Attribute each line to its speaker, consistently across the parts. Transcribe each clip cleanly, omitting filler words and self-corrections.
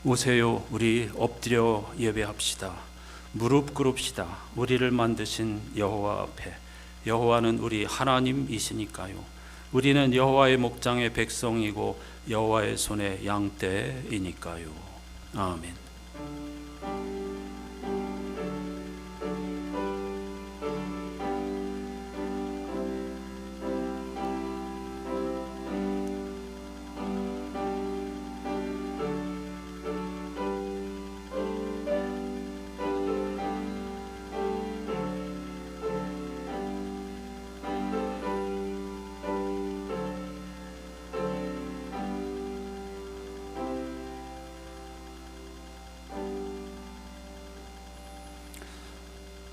Speaker 1: 오세요, 우리 엎드려 예배합시다. 무릎 꿇읍시다. 우리를 만드신 여호와 앞에. 여호와는 우리 하나님이시니까요. 우리는 여호와의 목장의 백성이고 여호와의 손의 양떼이니까요. 아멘.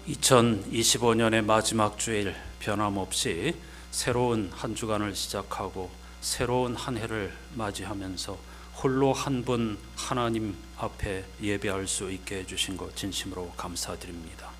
Speaker 1: 2025년의 마지막 주일, 변함없이 새로운 한 주간을 시작하고 새로운 한 해를 맞이하면서 홀로 한 분 하나님 앞에 예배할 수 있게 해주신 것 진심으로 감사드립니다.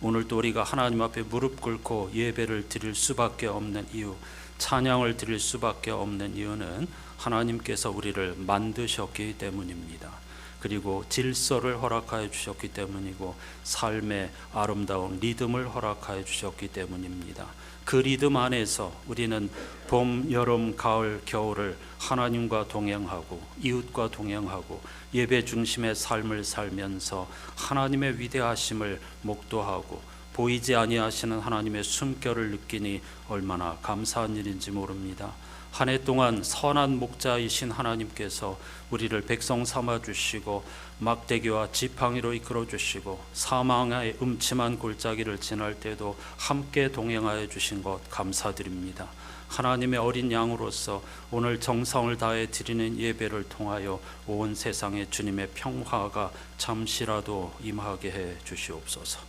Speaker 1: 오늘도 우리가 하나님 앞에 무릎 꿇고 예배를 드릴 수밖에 없는 이유, 찬양을 드릴 수밖에 없는 이유는 하나님께서 우리를 만드셨기 때문입니다. 그리고 질서를 허락하여 주셨기 때문이고 삶의 아름다운 리듬을 허락하여 주셨기 때문입니다. 그 리듬 안에서 우리는 봄, 여름, 가을, 겨울을 하나님과 동행하고 이웃과 동행하고 예배 중심의 삶을 살면서 하나님의 위대하심을 목도하고 보이지 아니하시는 하나님의 숨결을 느끼니 얼마나 감사한 일인지 모릅니다. 한 해 동안 선한 목자이신 하나님께서 우리를 백성 삼아 주시고 막대기와 지팡이로 이끌어 주시고 사망의 음침한 골짜기를 지날 때도 함께 동행하여 주신 것 감사드립니다. 하나님의 어린 양으로서 오늘 정성을 다해 드리는 예배를 통하여 온 세상에 주님의 평화가 잠시라도 임하게 해 주시옵소서.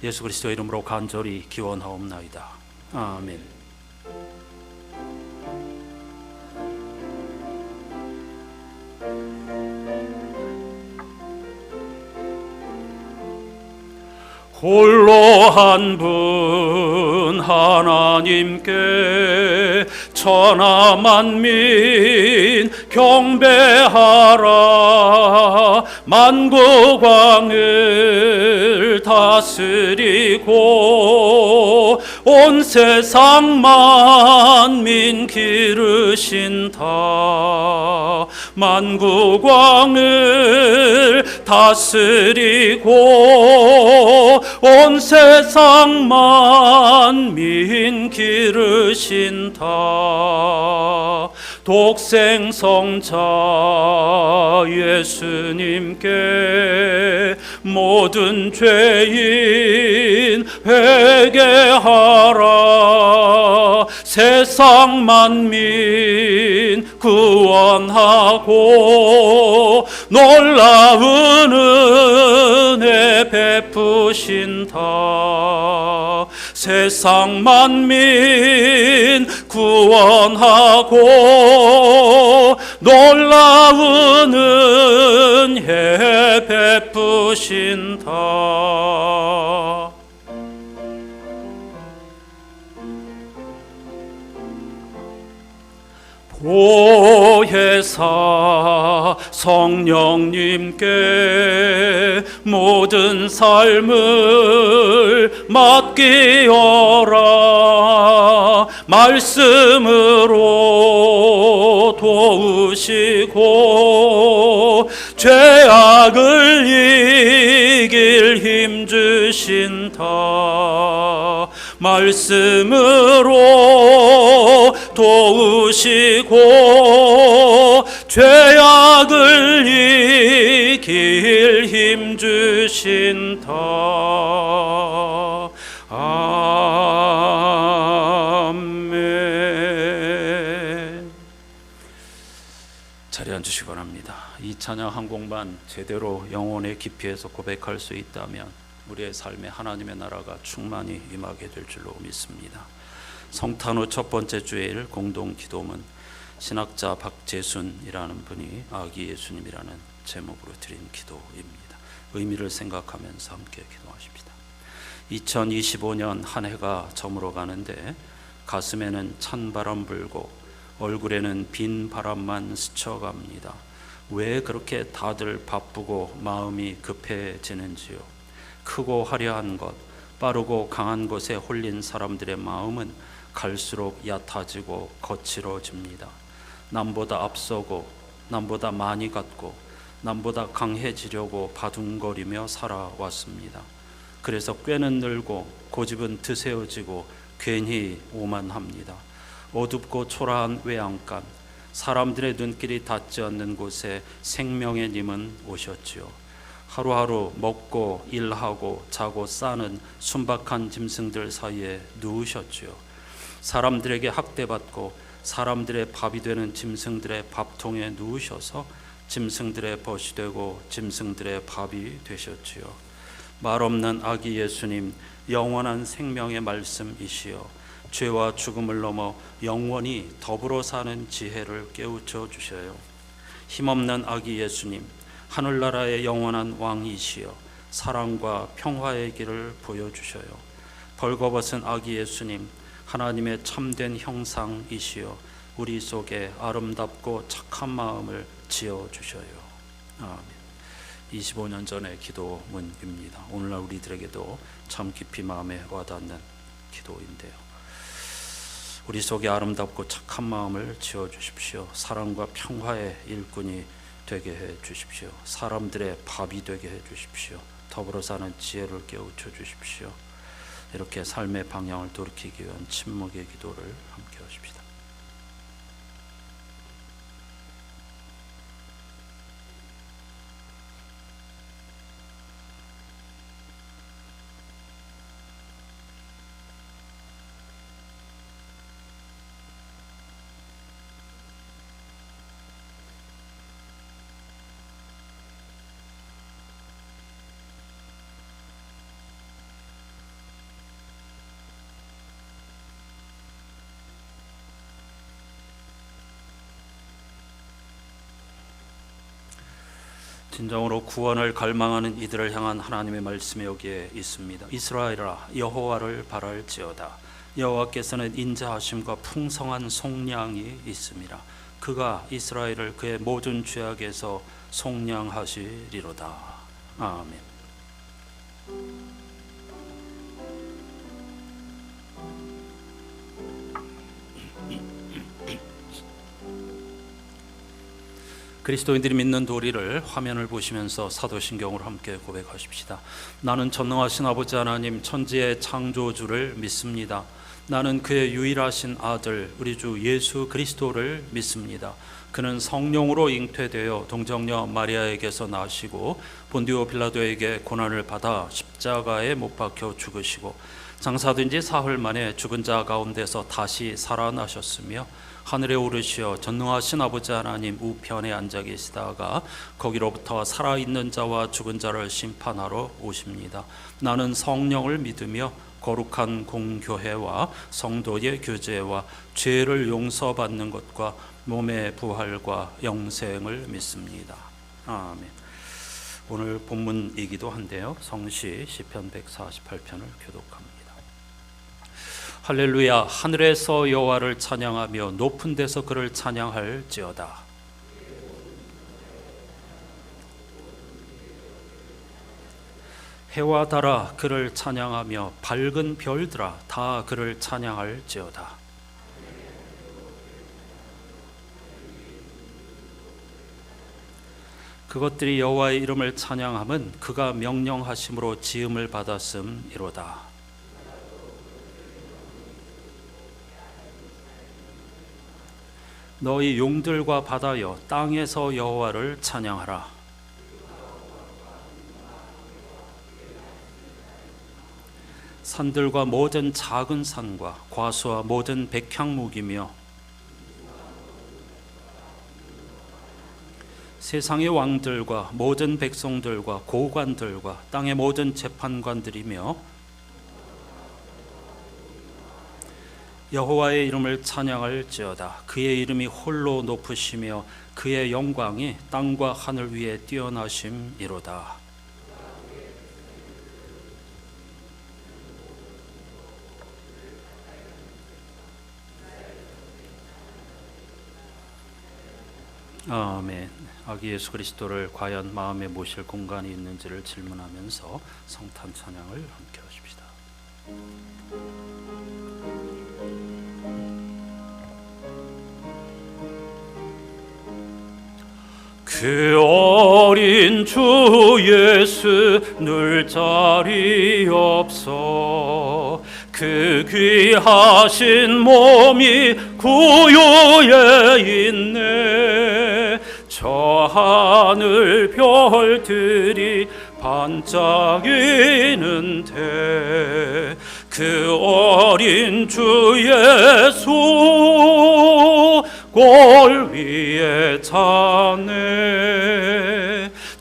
Speaker 1: 예수 그리스도의 이름으로 간절히 기원하옵나이다. 아멘. 홀로 한 분 하나님께 천하 만민 경배하라. 만국왕을 다스리고 온 세상 만민 기르신다. 만국왕을 다스리고 온 세상 만민 기르신다. 독생성자 예수님께 모든 죄인 회개하라. 세상 만민 구원하고 놀라운 은혜 베푸신다. 세상 만민 구원하고 놀라운 은혜 베푸신다. 보혜사 성령님께 모든 삶을 맡기어라. 말씀으로 도우시고 죄악을 이길 힘 주신다. 말씀으로 도우시고 죄악을 이길 힘 주신다. 아멘. 자리에 앉으시기 바랍니다. 이 찬양 한 곡만 제대로 영혼의 깊이에서 고백할 수 있다면 우리의 삶에 하나님의 나라가 충만히 임하게 될 줄로 믿습니다. 성탄 후 첫 번째 주일 공동 기도문, 신학자 박재순이라는 분이 아기 예수님이라는 제목으로 드린 기도입니다. 의미를 생각하면서 함께 기도하십시다. 2025년 한 해가 저물어 가는데 가슴에는 찬바람 불고 얼굴에는 빈 바람만 스쳐갑니다. 왜 그렇게 다들 바쁘고 마음이 급해지는지요? 크고 화려한 것, 빠르고 강한 것에 홀린 사람들의 마음은 갈수록 얕아지고 거칠어집니다. 남보다 앞서고 남보다 많이 갖고 남보다 강해지려고 바둥거리며 살아왔습니다. 그래서 꾀는 늘고 고집은 드세워지고 괜히 오만합니다. 어둡고 초라한 외양간, 사람들의 눈길이 닿지 않는 곳에 생명의 님은 오셨지요. 하루하루 먹고 일하고 자고 싸는 순박한 짐승들 사이에 누우셨지요. 사람들에게 학대받고 사람들의 밥이 되는 짐승들의 밥통에 누우셔서 짐승들의 벗이 되고 짐승들의 밥이 되셨지요. 말 없는 아기 예수님, 영원한 생명의 말씀이시여 죄와 죽음을 넘어 영원히 더불어 사는 지혜를 깨우쳐 주셔요. 힘없는 아기 예수님, 하늘나라의 영원한 왕이시여 사랑과 평화의 길을 보여주셔요. 벌거벗은 아기 예수님, 하나님의 참된 형상이시여 우리 속에 아름답고 착한 마음을 지어주셔요. 아멘. 25년 전의 기도문입니다. 오늘날 우리들에게도 참 깊이 마음에 와닿는 기도인데요. 우리 속에 아름답고 착한 마음을 지어주십시오. 사랑과 평화의 일꾼이 되게 해주십시오. 사람들의 밥이 되게 해주십시오. 더불어 사는 지혜를 깨우쳐 주십시오. 이렇게 삶의 방향을 돌이키기 위한 침묵의 기도를 함께 하십시다. 진정으로 구원을 갈망하는 이들을 향한 하나님의 말씀이 여기에 있습니다. 이스라엘아 여호와를 바랄지어다. 여호와께서는 인자하심과 풍성한 속량이 있습니다. 그가 이스라엘을 그의 모든 죄악에서 속량하시리로다. 아멘. 그리스도인들이 믿는 도리를 화면을 보시면서 사도신경으로 함께 고백하십시다. 나는 전능하신 아버지 하나님 천지의 창조주를 믿습니다. 나는 그의 유일하신 아들 우리 주 예수 그리스도를 믿습니다. 그는 성령으로 잉태되어 동정녀 마리아에게서 나시고 본디오 빌라도에게 고난을 받아 십자가에 못 박혀 죽으시고 장사된 지 사흘 만에 죽은 자 가운데서 다시 살아나셨으며 하늘에 오르시어 전능하신 아버지 하나님 우편에 앉아 계시다가 거기로부터 살아있는 자와 죽은 자를 심판하러 오십니다. 나는 성령을 믿으며 거룩한 공교회와 성도의 교제와 죄를 용서받는 것과 몸의 부활과 영생을 믿습니다. 아멘. 오늘 본문이기도 한데요. 성시 시편 148편을 교독합니다. 할렐루야. 하늘에서 여호와를 찬양하며 높은 데서 그를 찬양할지어다. 해와 달아 그를 찬양하며 밝은 별들아 다 그를 찬양할지어다. 그것들이 여호와의 이름을 찬양함은 그가 명령하심으로 지음을 받았음이로다. 너희 용들과 바다여 땅에서 여호와를 찬양하라. 산들과 모든 작은 산과 과수와 모든 백향목이며 세상의 왕들과 모든 백성들과 고관들과 땅의 모든 재판관들이며 여호와의 이름을 찬양할지어다. 그의 이름이 홀로 높으시며 그의 영광이 땅과 하늘 위에 뛰어나심이로다. 아멘. 아기 예수 그리스도를 과연 마음에 모실 공간이 있는지를 질문하면서 성탄 찬양을 함께 하십시다. 그 어린 주 예수 늘 자리 없어 그 귀하신 몸이 구유에 있네. 저 하늘 별들이 반짝이는데 그 어린 주 예수 골 위에 자네.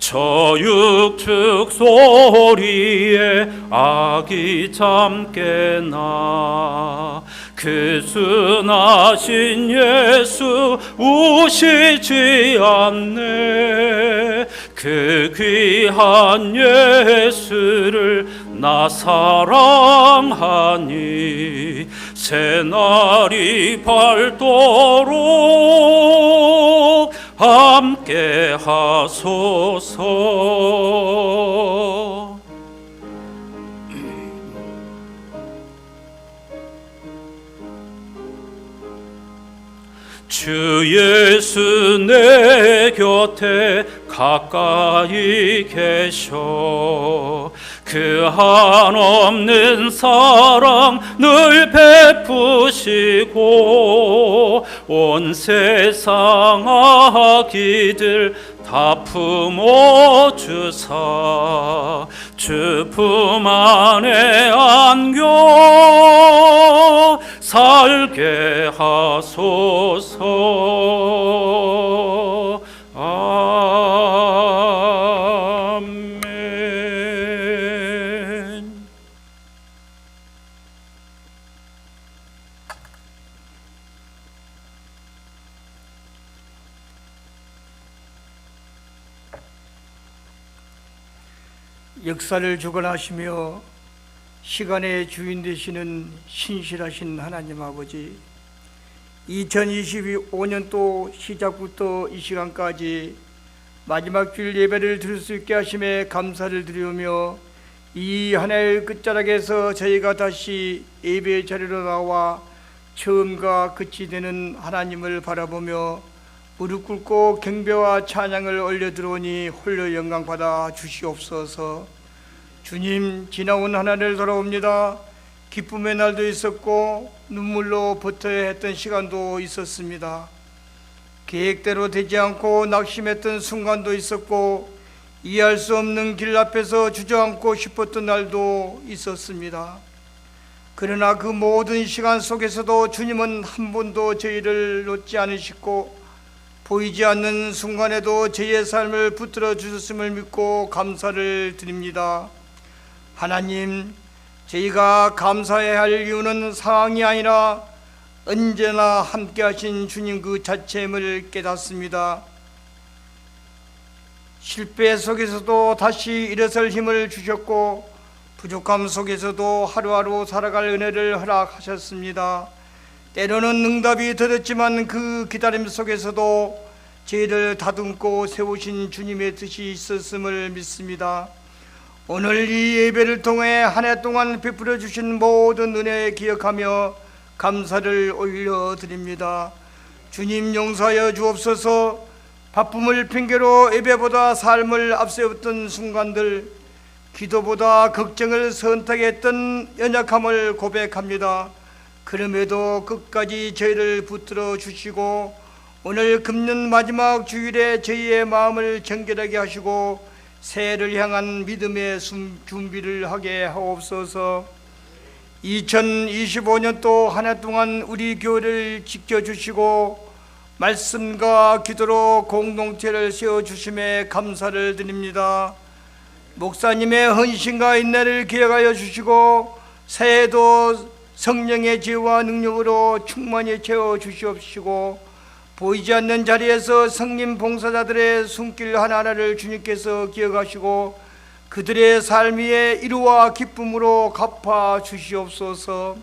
Speaker 1: 저 육축 소리에 아기 잠 깨나 그 순하신 예수 우시지 않네. 그 귀한 예수를 나 사랑하니 새날이 밝도록 함께 하소서. 주 예수 내 곁에 가까이 계셔 그 한없는 사랑 늘 베푸시고 온 세상 아기들 다 품어주사 주 품 안에 안겨 살게 하소서. 아멘.
Speaker 2: 역사를 주관하시며 시간의 주인 되시는 신실하신 하나님 아버지, 2025년도 시작부터 이 시간까지 마지막 주일 예배를 드릴 수 있게 하심에 감사를 드리며 이 한 해의 끝자락에서 저희가 다시 예배 자리로 나와 처음과 끝이 되는 하나님을 바라보며 무릎 꿇고 경배와 찬양을 올려드리오니 홀로 영광 받아 주시옵소서. 주님, 지나온 한 해를 돌아옵니다. 기쁨의 날도 있었고 눈물로 버텨야 했던 시간도 있었습니다. 계획대로 되지 않고 낙심했던 순간도 있었고 이해할 수 없는 길 앞에서 주저앉고 싶었던 날도 있었습니다. 그러나 그 모든 시간 속에서도 주님은 한 번도 저희를 놓지 않으시고 보이지 않는 순간에도 저희의 삶을 붙들어 주셨음을 믿고 감사를 드립니다. 하나님, 저희가 감사해야 할 이유는 상황이 아니라 언제나 함께 하신 주님 그 자체임을 깨닫습니다. 실패 속에서도 다시 일어설 힘을 주셨고 부족함 속에서도 하루하루 살아갈 은혜를 허락하셨습니다. 때로는 응답이 더뎠지만 그 기다림 속에서도 저희를 다듬고 세우신 주님의 뜻이 있었음을 믿습니다. 오늘 이 예배를 통해 한 해 동안 베풀어 주신 모든 은혜 기억하며 감사를 올려드립니다. 주님, 용서하여 주옵소서. 바쁨을 핑계로 예배보다 삶을 앞세웠던 순간들, 기도보다 걱정을 선택했던 연약함을 고백합니다. 그럼에도 끝까지 저희를 붙들어 주시고 오늘 금년 마지막 주일에 저희의 마음을 정결하게 하시고 새해를 향한 믿음의 준비를 하게 하옵소서. 2025년도 한 해 동안 우리 교회를 지켜주시고 말씀과 기도로 공동체를 세워주심에 감사를 드립니다. 목사님의 헌신과 인내를 기억하여 주시고 새해도 성령의 지혜와 능력으로 충만히 채워주시옵시고 보이지 않는 자리에서 성림 봉사자들의 손길 하나하나를 주님께서 기억하시고 그들의 삶 위에 이루와 기쁨으로 갚아 주시옵소서.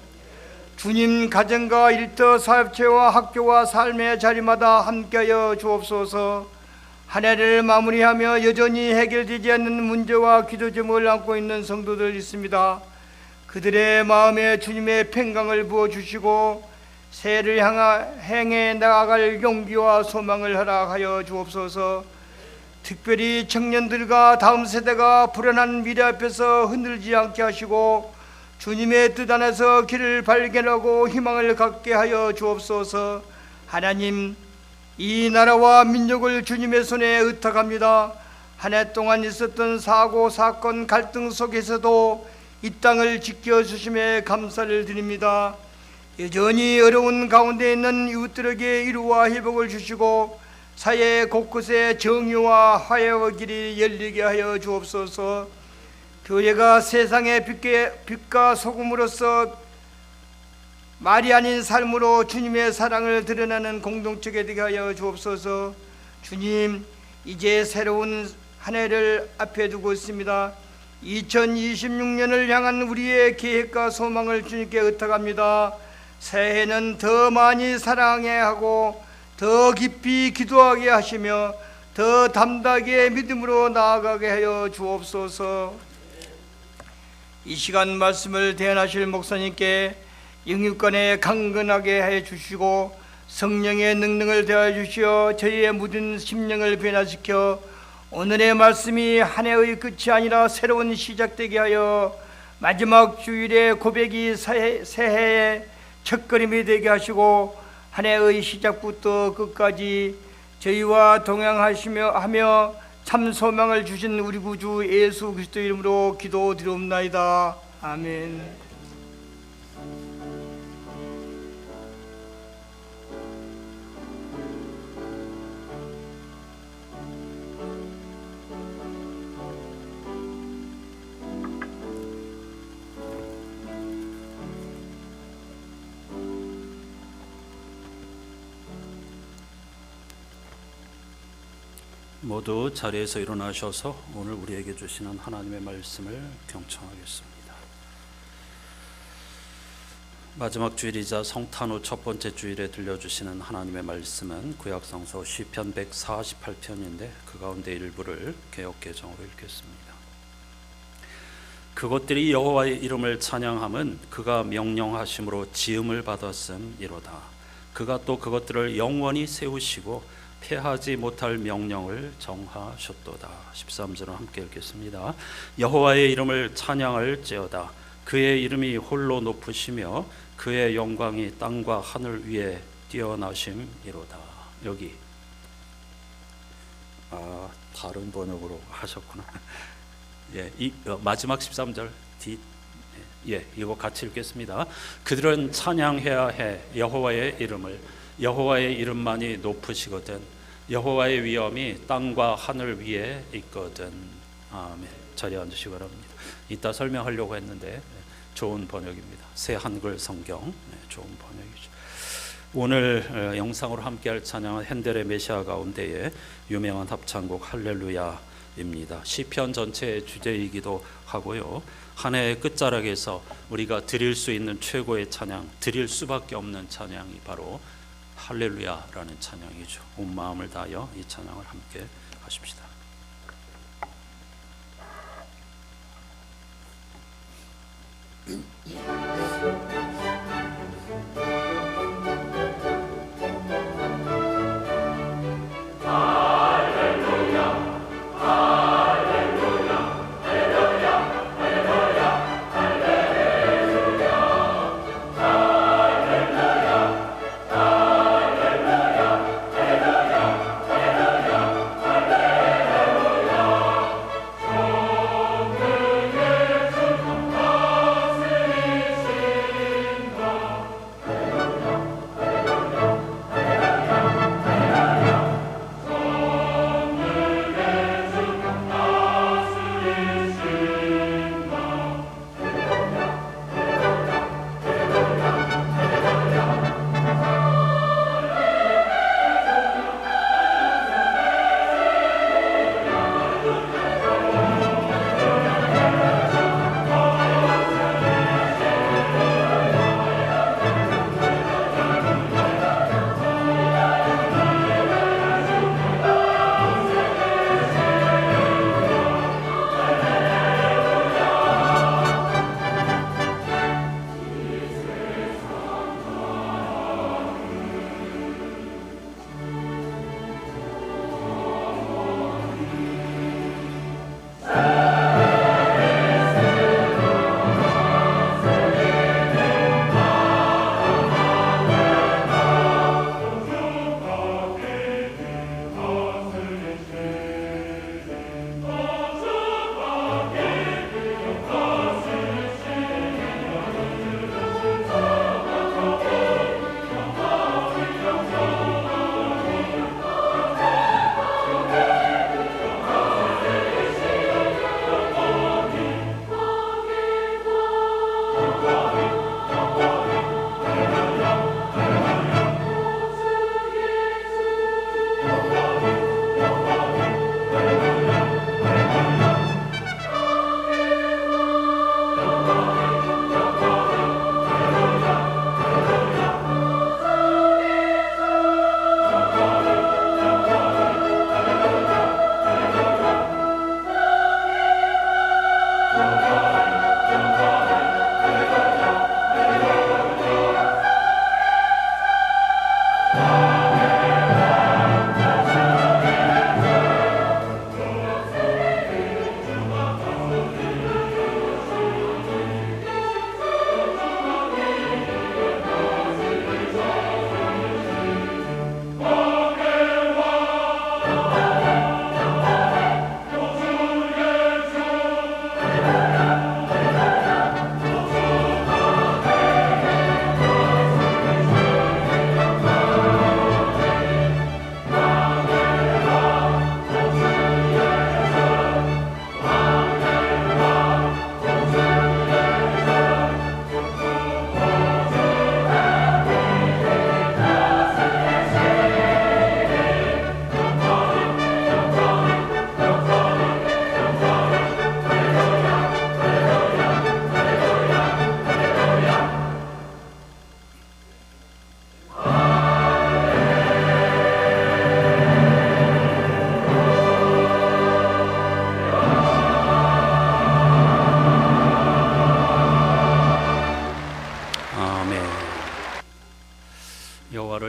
Speaker 2: 주님, 가정과 일터 사업체와 학교와 삶의 자리마다 함께하여 주옵소서. 한 해를 마무리하며 여전히 해결되지 않는 문제와 기도 제목을 안고 있는 성도들 있습니다. 그들의 마음에 주님의 평강을 부어주시고 새해를 향해 나아갈 용기와 소망을 허락하여 주옵소서. 특별히 청년들과 다음 세대가 불안한 미래 앞에서 흔들지 않게 하시고 주님의 뜻 안에서 길을 발견하고 희망을 갖게 하여 주옵소서. 하나님, 이 나라와 민족을 주님의 손에 의탁합니다. 한 해 동안 있었던 사고, 사건, 갈등 속에서도 이 땅을 지켜주심에 감사를 드립니다. 여전히 어려운 가운데 있는 이웃들에게 위로와 회복을 주시고 사회 곳곳에 정의와 화해의 길이 열리게 하여 주옵소서. 교회가 세상의 빛과 소금으로서 말이 아닌 삶으로 주님의 사랑을 드러내는 공동체가 되게 하여 주옵소서. 주님, 이제 새로운 한 해를 앞에 두고 있습니다. 2026년을 향한 우리의 계획과 소망을 주님께 의탁합니다. 새해는 더 많이 사랑해야 하고 더 깊이 기도하게 하시며 더 담대하게 믿음으로 나아가게 하여 주옵소서. 이 시간 말씀을 대언하실 목사님께 영육간에 강건하게 해 주시고 성령의 능력을 더하여 주시어 저희의 묻은 심령을 변화시켜 오늘의 말씀이 한 해의 끝이 아니라 새로운 시작되게 하여 마지막 주일의 고백이 새해의 첫걸음이 되게 하시고 한 해의 시작부터 끝까지 저희와 동행하시며 참 소망을 주신 우리 구주 예수 그리스도 이름으로 기도드리옵나이다. 아멘.
Speaker 1: 모두 자리에서 일어나셔서 오늘 우리에게 주시는 하나님의 말씀을 경청하겠습니다. 마지막 주일이자 성탄 후 첫 번째 주일에 들려주시는 하나님의 말씀은 구약성서 시편 148편인데 그 가운데 일부를 개역개정으로 읽겠습니다. 그것들이 여호와의 이름을 찬양함은 그가 명령하심으로 지음을 받았음이로다. 그가 또 그것들을 영원히 세우시고 패하지 못할 명령을 정하셨도다. 13절을 함께 읽겠습니다. 여호와의 이름을 찬양할지어다. 그의 이름이 홀로 높으시며 그의 영광이 땅과 하늘 위에 뛰어나심이로다. 여기 다른 번역으로 하셨구나. 예, 마지막 13절 뒤 이거 같이 읽겠습니다. 그들은 찬양해야 해 여호와의 이름을. 여호와의 이름만이 높으시거든. 여호와의 위엄이 땅과 하늘 위에 있거든. 아멘. 자리에 앉으시기 바랍니다. 이따 설명하려고 했는데 좋은 번역입니다. 새 한글 성경 좋은 번역이죠. 오늘 영상으로 함께할 찬양은 핸델의 메시아 가운데의 유명한 합창곡 할렐루야입니다. 시편 전체의 주제이기도 하고요. 한 해의 끝자락에서 우리가 드릴 수 있는 최고의 찬양, 드릴 수밖에 없는 찬양이 바로 할렐루야라는 찬양이죠. 온 마음을 다하여 이 찬양을 함께 하십시다.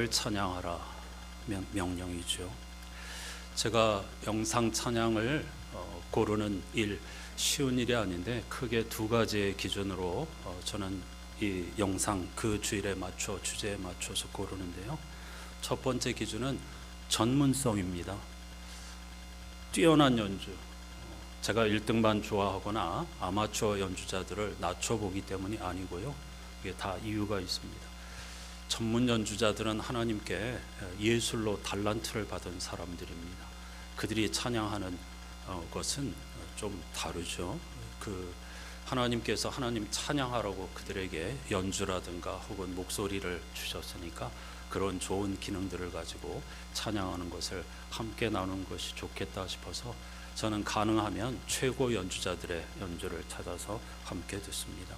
Speaker 1: 여호와를 찬양하라 명령이죠. 제가 영상 찬양을 고르는 일 쉬운 일이 아닌데 크게 두 가지의 기준으로 저는 이 영상 그 주일에 맞춰 주제에 맞춰서 고르는데요. 첫 번째 기준은 전문성입니다. 뛰어난 연주, 제가 1등만 좋아하거나 아마추어 연주자들을 낮춰보기 때문이 아니고요. 이게 다 이유가 있습니다. 전문 연주자들은 하나님께 예술로 달란트를 받은 사람들입니다. 그들이 찬양하는 것은 좀 다르죠. 하나님께서 하나님 찬양하라고 그들에게 연주라든가 혹은 목소리를 주셨으니까 그런 좋은 기능들을 가지고 찬양하는 것을 함께 나누는 것이 좋겠다 싶어서 저는 가능하면 최고 연주자들의 연주를 찾아서 함께 듣습니다.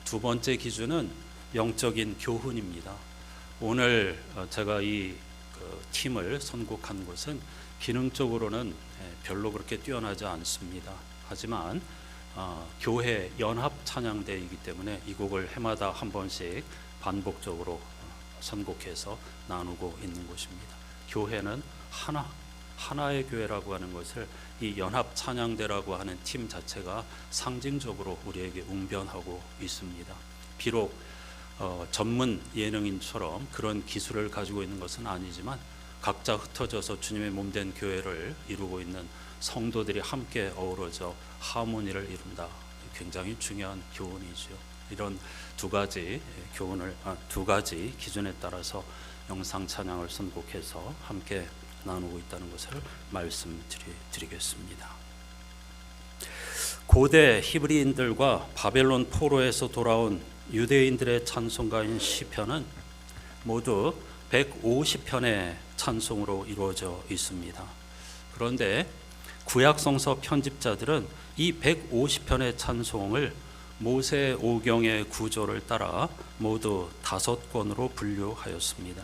Speaker 1: 두 번째 기준은 영적인 교훈입니다. 오늘 제가 이 팀을 선곡한 것은 기능적으로는 별로 그렇게 뛰어나지 않습니다. 하지만 교회 연합 찬양대이기 때문에 이 곡을 해마다 한 번씩 반복적으로 선곡해서 나누고 있는 것입니다. 교회는 하나의 교회라고 하는 것을 이 연합 찬양대라고 하는 팀 자체가 상징적으로 우리에게 웅변하고 있습니다. 비록 전문 예능인처럼 그런 기술을 가지고 있는 것은 아니지만 각자 흩어져서 주님의 몸된 교회를 이루고 있는 성도들이 함께 어우러져 하모니를 이룬다. 굉장히 중요한 교훈이죠. 이런 두 가지 기준에 따라서 영상 찬양을 선곡해서 함께 나누고 있다는 것을 말씀드리겠습니다. 고대 히브리인들과 바벨론 포로에서 돌아온 유대인들의 찬송가인 시편은 모두 150편의 찬송으로 이루어져 있습니다. 그런데 구약성서 편집자들은 이 150편의 찬송을 모세 오경의 구조를 따라 모두 5권으로 분류하였습니다.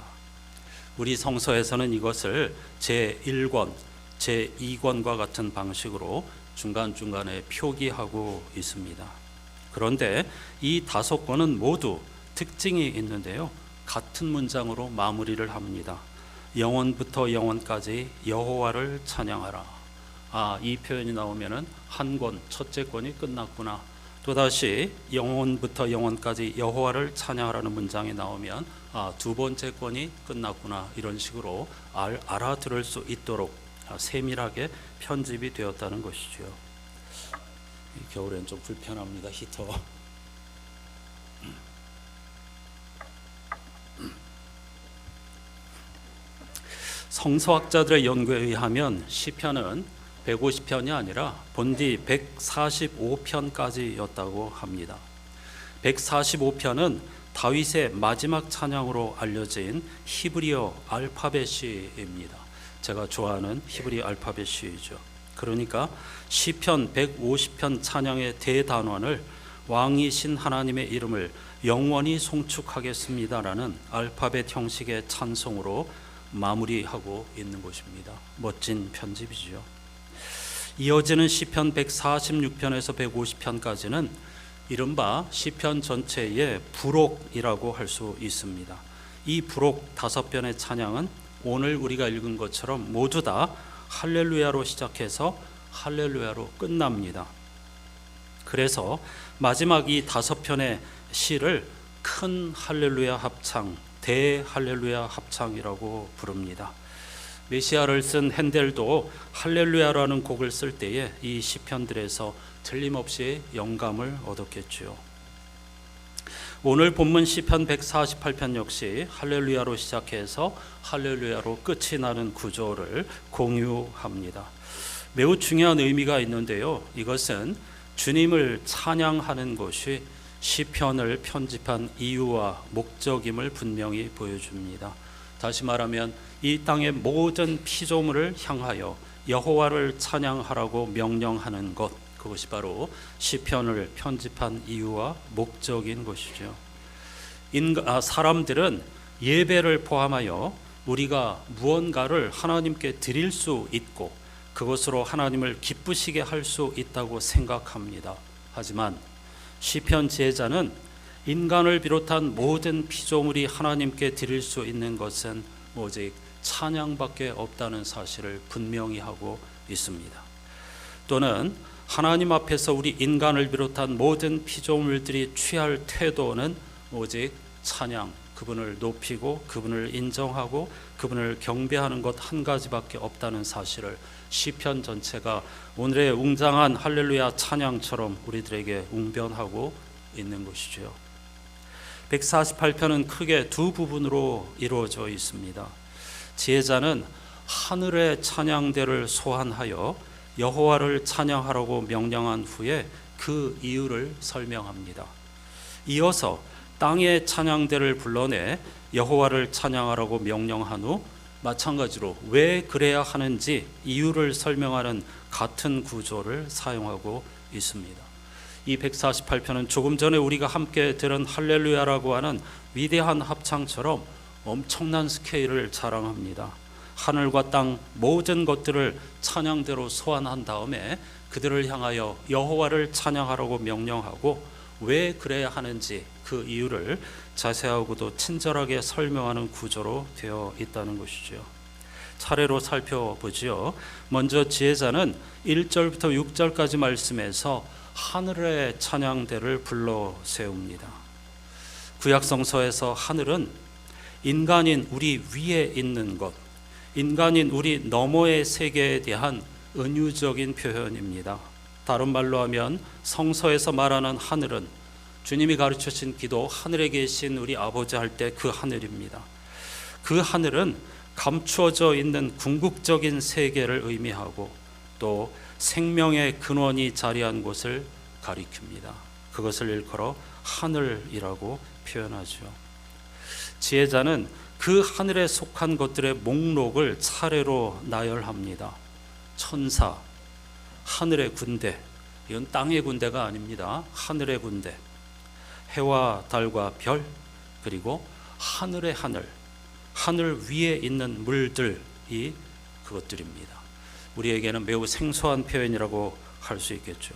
Speaker 1: 우리 성서에서는 이것을 제1권, 제2권과 같은 방식으로 중간중간에 표기하고 있습니다. 그런데 이 5권은 모두 특징이 있는데요. 같은 문장으로 마무리를 합니다. 영원부터 영원까지 여호와를 찬양하라. 이 표현이 나오면은 한 권, 첫째 권이 끝났구나. 또다시 영원부터 영원까지 여호와를 찬양하라는 문장이 나오면 두 번째 권이 끝났구나. 이런 식으로 알아들을 수 있도록 세밀하게 편집이 되었다는 것이죠. 겨울엔 좀 불편합니다. 히터. 성서학자들의 연구에 의하면 시편은 150편이 아니라 본디 145편까지였다고 합니다. 145편은 다윗의 마지막 찬양으로 알려진 히브리어 알파벳입니다. 제가 좋아하는 히브리 알파벳이죠. 그러니까 시편 150편 찬양의 대단원을 왕이신 하나님의 이름을 영원히 송축하겠습니다라는 알파벳 형식의 찬송으로 마무리하고 있는 것입니다. 멋진 편집이죠. 이어지는 시편 146편에서 150편까지는 이른바 시편 전체의 부록이라고 할 수 있습니다. 이 부록 5편의 찬양은 오늘 우리가 읽은 것처럼 모두 다 할렐루야로 시작해서 할렐루야로 끝납니다. 그래서 마지막 이 5편의 시를 큰 할렐루야 합창, 대할렐루야 합창이라고 부릅니다. 메시아를 쓴 핸델도 할렐루야라는 곡을 쓸 때에 이 시편들에서 틀림없이 영감을 얻었겠지요. 오늘 본문 시편 148편 역시 할렐루야로 시작해서 할렐루야로 끝이 나는 구조를 공유합니다. 매우 중요한 의미가 있는데요. 이것은 주님을 찬양하는 것이 시편을 편집한 이유와 목적임을 분명히 보여줍니다. 다시 말하면 이 땅의 모든 피조물을 향하여 여호와를 찬양하라고 명령하는 것, 그것이 바로 시편을 편집한 이유와 목적인 것이죠. 사람들은 예배를 포함하여 우리가 무언가를 하나님께 드릴 수 있고 그것으로 하나님을 기쁘시게 할 수 있다고 생각합니다. 하지만 시편 지혜자는 인간을 비롯한 모든 피조물이 하나님께 드릴 수 있는 것은 오직 찬양밖에 없다는 사실을 분명히 하고 있습니다. 또는 하나님 앞에서 우리 인간을 비롯한 모든 피조물들이 취할 태도는 오직 찬양, 그분을 높이고 그분을 인정하고 그분을 경배하는 것 한 가지밖에 없다는 사실을 시편 전체가 오늘의 웅장한 할렐루야 찬양처럼 우리들에게 웅변하고 있는 것이죠. 148편은 크게 두 부분으로 이루어져 있습니다. 지혜자는 하늘의 찬양대를 소환하여 여호와를 찬양하라고 명령한 후에 그 이유를 설명합니다. 이어서 땅의 찬양대를 불러내 여호와를 찬양하라고 명령한 후 마찬가지로 왜 그래야 하는지 이유를 설명하는 같은 구조를 사용하고 있습니다. 이 148편은 조금 전에 우리가 함께 들은 할렐루야라고 하는 위대한 합창처럼 엄청난 스케일을 자랑합니다. 하늘과 땅 모든 것들을 찬양대로 소환한 다음에 그들을 향하여 여호와를 찬양하라고 명령하고 왜 그래야 하는지 그 이유를 자세하고도 친절하게 설명하는 구조로 되어 있다는 것이죠. 차례로 살펴보지요. 먼저 지혜자는 1절부터 6절까지 말씀에서 하늘의 찬양대를 불러 세웁니다. 구약성서에서 하늘은 인간인 우리 위에 있는 것, 인간인 우리 너머의 세계에 대한 은유적인 표현입니다. 다른 말로 하면 성서에서 말하는 하늘은 주님이 가르쳐신 기도 하늘에 계신 우리 아버지 할 때 그 하늘입니다. 그 하늘은 감추어져 있는 궁극적인 세계를 의미하고 또 생명의 근원이 자리한 곳을 가리킵니다. 그것을 일컬어 하늘이라고 표현하죠. 지혜자는 그 하늘에 속한 것들의 목록을 차례로 나열합니다. 천사, 하늘의 군대, 이건 땅의 군대가 아닙니다. 하늘의 군대, 해와 달과 별, 그리고 하늘의 하늘, 하늘 위에 있는 물들이 그것들입니다. 우리에게는 매우 생소한 표현이라고 할 수 있겠죠.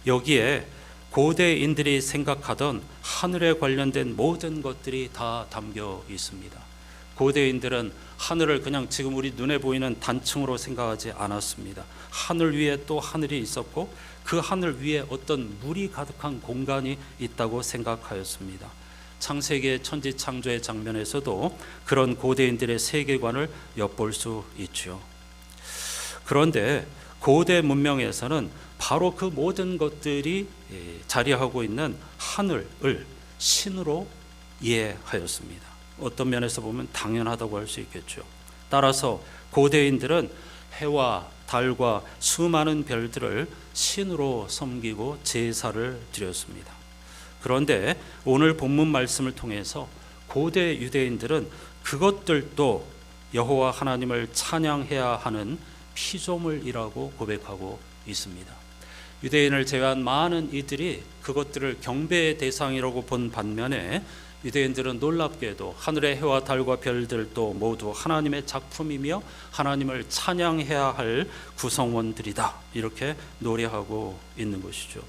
Speaker 1: 여기에 고대인들이 생각하던 하늘에 관련된 모든 것들이 다 담겨 있습니다. 고대인들은 하늘을 그냥 지금 우리 눈에 보이는 단층으로 생각하지 않았습니다. 하늘 위에 또 하늘이 있었고 그 하늘 위에 어떤 물이 가득한 공간이 있다고 생각하였습니다. 창세기의 천지창조의 장면에서도 그런 고대인들의 세계관을 엿볼 수 있죠. 그런데 고대 문명에서는 바로 그 모든 것들이 자리하고 있는 하늘을 신으로 이해하였습니다. 어떤 면에서 보면 당연하다고 할 수 있겠죠. 따라서 고대인들은 해와 달과 수많은 별들을 신으로 섬기고 제사를 드렸습니다. 그런데 오늘 본문 말씀을 통해서 고대 유대인들은 그것들도 여호와 하나님을 찬양해야 하는 피조물이라고 고백하고 있습니다. 유대인을 제외한 많은 이들이 그것들을 경배의 대상이라고 본 반면에 유대인들은 놀랍게도 하늘의 해와 달과 별들도 모두 하나님의 작품이며 하나님을 찬양해야 할 구성원들이다, 이렇게 노래하고 있는 것이죠.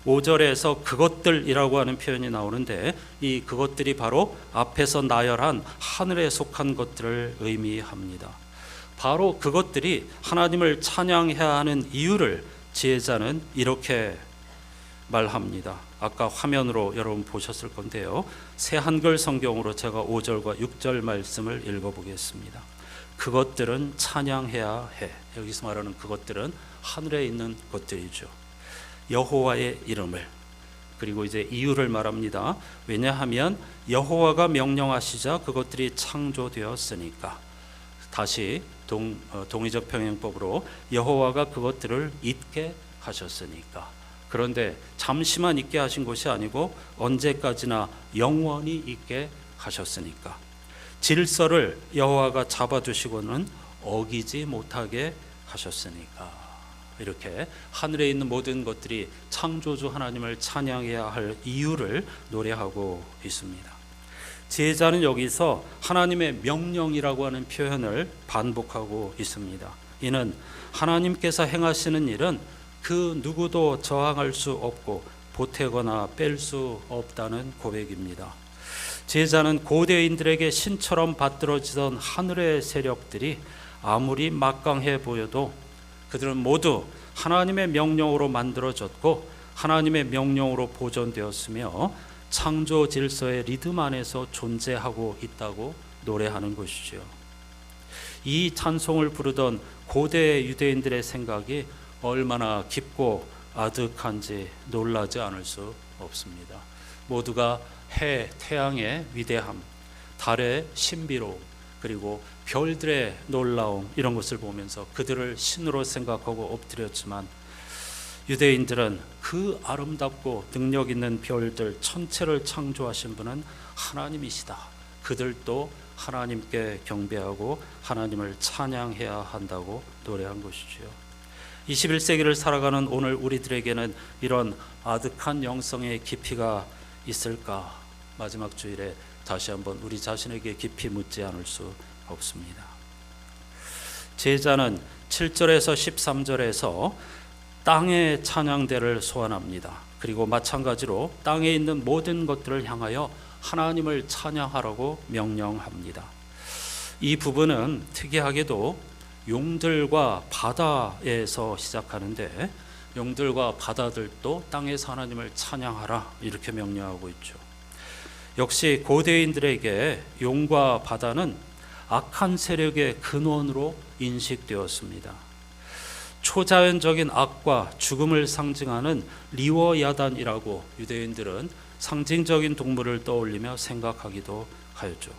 Speaker 1: 5절에서 그것들이라고 하는 표현이 나오는데 이 그것들이 바로 앞에서 나열한 하늘에 속한 것들을 의미합니다. 바로 그것들이 하나님을 찬양해야 하는 이유를 지혜자는 이렇게 말합니다. 아까 화면으로 여러분 보셨을 건데요. 새 한글 성경으로 제가 5절과 6절 말씀을 읽어보겠습니다. 그것들은 찬양해야 해. 여기서 말하는 그것들은 하늘에 있는 것들이죠. 여호와의 이름을, 그리고 이제 이유를 말합니다. 왜냐하면 여호와가 명령하시자 그것들이 창조되었으니까. 다시 동의적 평행법으로 여호와가 그것들을 잊게 하셨으니까. 그런데 잠시만 잊게 하신 것이 아니고 언제까지나 영원히 잊게 하셨으니까. 질서를 여호와가 잡아두시고는 어기지 못하게 하셨으니까. 이렇게 하늘에 있는 모든 것들이 창조주 하나님을 찬양해야 할 이유를 노래하고 있습니다. 지혜자는 여기서 하나님의 명령이라고 하는 표현을 반복하고 있습니다. 이는 하나님께서 행하시는 일은 그 누구도 저항할 수 없고 보태거나 뺄 수 없다는 고백입니다. 제자는 고대인들에게 신처럼 받들어지던 하늘의 세력들이 아무리 막강해 보여도 그들은 모두 하나님의 명령으로 만들어졌고 하나님의 명령으로 보존되었으며 창조 질서의 리듬 안에서 존재하고 있다고 노래하는 것이죠. 이 찬송을 부르던 고대 유대인들의 생각이 얼마나 깊고 아득한지 놀라지 않을 수 없습니다. 모두가 해, 태양의 위대함, 달의 신비로움, 그리고 별들의 놀라움, 이런 것을 보면서 그들을 신으로 생각하고 엎드렸지만 유대인들은 그 아름답고 능력 있는 별들 천체를 창조하신 분은 하나님이시다. 그들도 하나님께 경배하고 하나님을 찬양해야 한다고 노래한 것이지요. 21세기를 살아가는 오늘 우리들에게는 이런 아득한 영성의 깊이가 있을까? 마지막 주일에 다시 한번 우리 자신에게 깊이 묻지 않을 수 없습니다. 제자는 7절에서 13절에서 땅의 찬양대를 소환합니다. 그리고 마찬가지로 땅에 있는 모든 것들을 향하여 하나님을 찬양하라고 명령합니다. 이 부분은 특이하게도 용들과 바다에서 시작하는데 용들과 바다들도 땅에서 하나님을 찬양하라 이렇게 명령하고 있죠. 역시 고대인들에게 용과 바다는 악한 세력의 근원으로 인식되었습니다. 초자연적인 악과 죽음을 상징하는 리워야단이라고 유대인들은 상징적인 동물을 떠올리며 생각하기도 하였죠.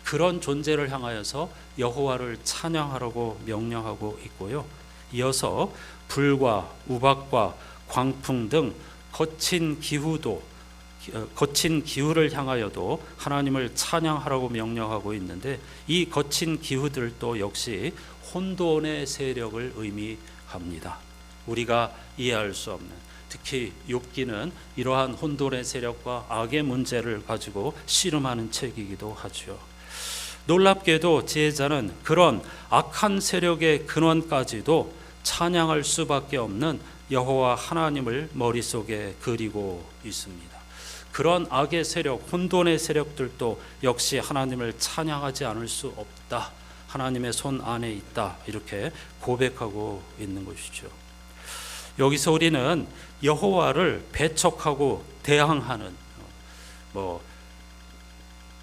Speaker 1: 그런 존재를 향하여서 여호와를 찬양하라고 명령하고 있고요. 이어서 불과 우박과 광풍 등 거친 기후를 향하여도 하나님을 찬양하라고 명령하고 있는데 이 거친 기후들도 역시 혼돈의 세력을 의미합니다. 우리가 이해할 수 없는, 특히 욥기는 이러한 혼돈의 세력과 악의 문제를 가지고 씨름하는 책이기도 하죠. 놀랍게도 제자는 그런 악한 세력의 근원까지도 찬양할 수밖에 없는 여호와 하나님을 머릿속에 그리고 있습니다. 그런 악의 세력, 혼돈의 세력들도 역시 하나님을 찬양하지 않을 수 없다. 하나님의 손 안에 있다. 이렇게 고백하고 있는 것이죠. 여기서 우리는 여호와를 배척하고 대항하는,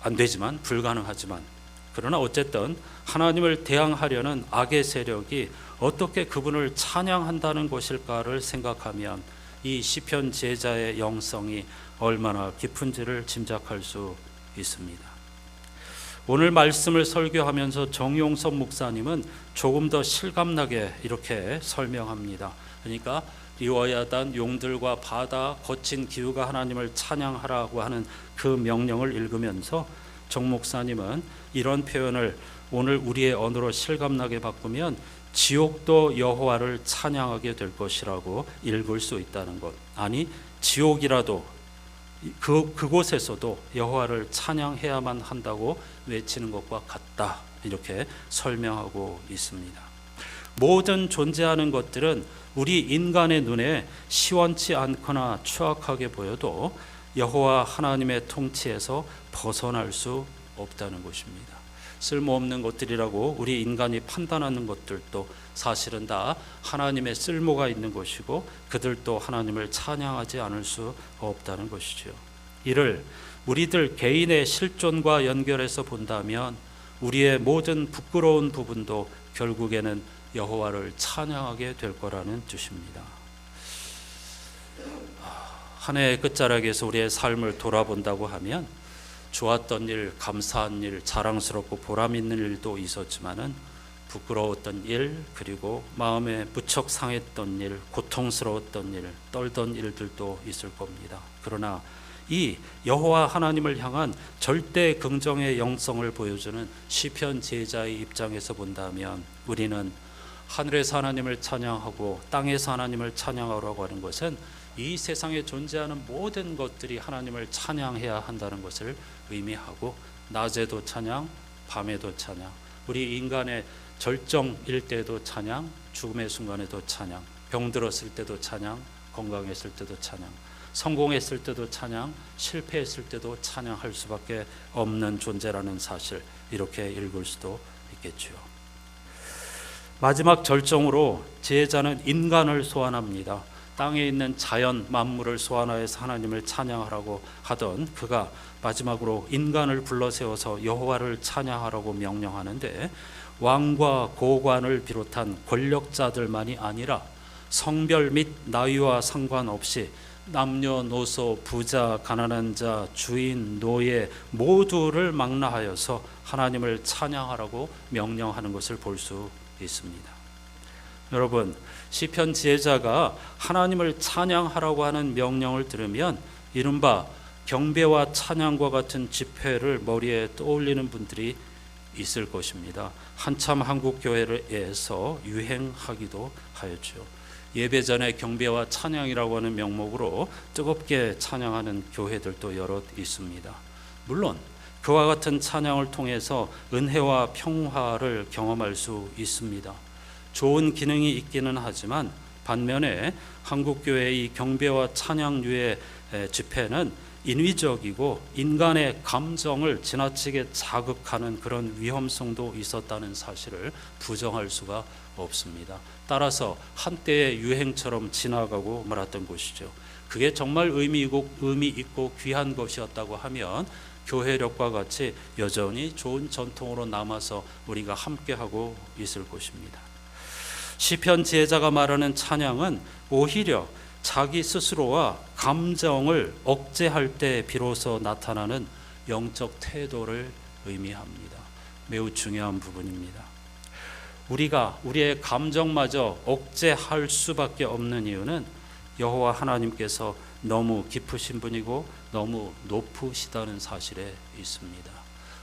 Speaker 1: 안 되지만 불가능하지만 그러나 어쨌든 하나님을 대항하려는 악의 세력이 어떻게 그분을 찬양한다는 것일까를 생각하면 이 시편 제자의 영성이 얼마나 깊은지를 짐작할 수 있습니다. 오늘 말씀을 설교하면서 정용섭 목사님은 조금 더 실감나게 이렇게 설명합니다. 그러니까 리워야단, 용들과 바다, 거친 기후가 하나님을 찬양하라고 하는 그 명령을 읽으면서 정 목사님은 이런 표현을 오늘 우리의 언어로 실감나게 바꾸면 지옥도 여호와를 찬양하게 될 것이라고 읽을 수 있다는 것. 아니, 지옥이라도 그곳에서도 여호와를 찬양해야만 한다고 외치는 것과 같다. 이렇게 설명하고 있습니다. 모든 존재하는 것들은 우리 인간의 눈에 시원치 않거나 추악하게 보여도 여호와 하나님의 통치에서 벗어날 수 없다는 것입니다. 쓸모없는 것들이라고 우리 인간이 판단하는 것들도 사실은 다 하나님의 쓸모가 있는 것이고 그들도 하나님을 찬양하지 않을 수 없다는 것이죠. 이를 우리들 개인의 실존과 연결해서 본다면 우리의 모든 부끄러운 부분도 결국에는 여호와를 찬양하게 될 거라는 뜻입니다. 한 해의 끝자락에서 우리의 삶을 돌아본다고 하면 좋았던 일, 감사한 일, 자랑스럽고 보람 있는 일도 있었지만은 부끄러웠던 일, 그리고 마음에 무척 상했던 일, 고통스러웠던 일, 떨던 일들도 있을 겁니다. 그러나 이 여호와 하나님을 향한 절대 긍정의 영성을 보여주는 시편 제자의 입장에서 본다면 우리는 하늘에서 하나님을 찬양하고 땅에서 하나님을 찬양하라고 하는 것은 이 세상에 존재하는 모든 것들이 하나님을 찬양해야 한다는 것을 의미하고 낮에도 찬양, 밤에도 찬양, 우리 인간의 절정일 때도 찬양, 죽음의 순간에도 찬양, 병들었을 때도 찬양, 건강했을 때도 찬양, 성공했을 때도 찬양, 실패했을 때도 찬양할 수밖에 없는 존재라는 사실, 이렇게 읽을 수도 있겠죠. 마지막 절정으로 지혜자는 인간을 소환합니다. 땅에 있는 자연 만물을 소환하여서 하나님을 찬양하라고 하던 그가 마지막으로 인간을 불러세워서 여호와를 찬양하라고 명령하는데, 왕과 고관을 비롯한 권력자들만이 아니라 성별 및 나이와 상관없이 남녀노소, 부자, 가난한 자, 주인, 노예 모두를 망라하여서 하나님을 찬양하라고 명령하는 것을 볼 수 있습니다. 여러분, 시편 지혜자가 하나님을 찬양하라고 하는 명령을 들으면 이른바 경배와 찬양과 같은 집회를 머리에 떠올리는 분들이 있을 것입니다. 한참 한국 교회에서 유행하기도 하였죠. 예배 전에 경배와 찬양이라고 하는 명목으로 뜨겁게 찬양하는 교회들도 여럿 있습니다. 물론 그와 같은 찬양을 통해서 은혜와 평화를 경험할 수 있습니다. 좋은 기능이 있기는 하지만 반면에 한국교회의 이 경배와 찬양류의 집회는 인위적이고 인간의 감정을 지나치게 자극하는 그런 위험성도 있었다는 사실을 부정할 수가 없습니다. 따라서 한때의 유행처럼 지나가고 말았던 것이죠. 그게 정말 의미 있고 귀한 것이었다고 하면 교회력과 같이 여전히 좋은 전통으로 남아서 우리가 함께하고 있을 것입니다. 시편 지혜자가 말하는 찬양은 오히려 자기 스스로와 감정을 억제할 때 비로소 나타나는 영적 태도를 의미합니다. 매우 중요한 부분입니다. 우리가 우리의 감정마저 억제할 수밖에 없는 이유는 여호와 하나님께서 너무 깊으신 분이고 너무 높으시다는 사실에 있습니다.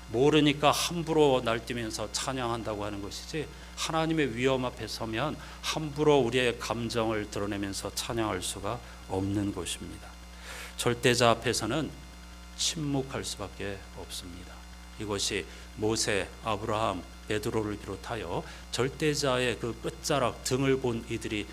Speaker 1: 모르니까 함부로 날뛰면서 찬양한다고 하는 것이지, 하나님의 위엄 앞에 서면 함부로 우리의 감정을 드러내면서 찬양할 수가 없는 것입니다. 절대자 앞에서는 침묵할 수밖에 없습니다. 이것이 모세, 아브라함, 베드로를 비롯하여 절대자의 그 끝자락 등을 본 이들이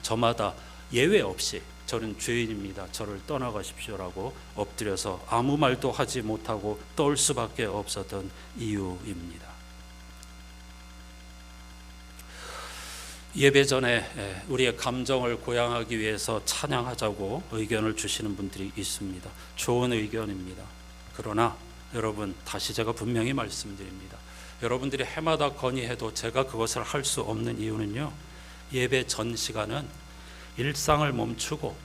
Speaker 1: 저마다 예외 없이 저는 죄인입니다, 저를 떠나가십시오라고 엎드려서 아무 말도 하지 못하고 떨 수밖에 없었던 이유입니다. 예배 전에 우리의 감정을 고양하기 위해서 찬양하자고 의견을 주시는 분들이 있습니다. 좋은 의견입니다. 그러나 여러분, 다시 제가 분명히 말씀드립니다. 여러분들이 해마다 건의해도 제가 그것을 할 수 없는 이유는요, 예배 전 시간은 일상을 멈추고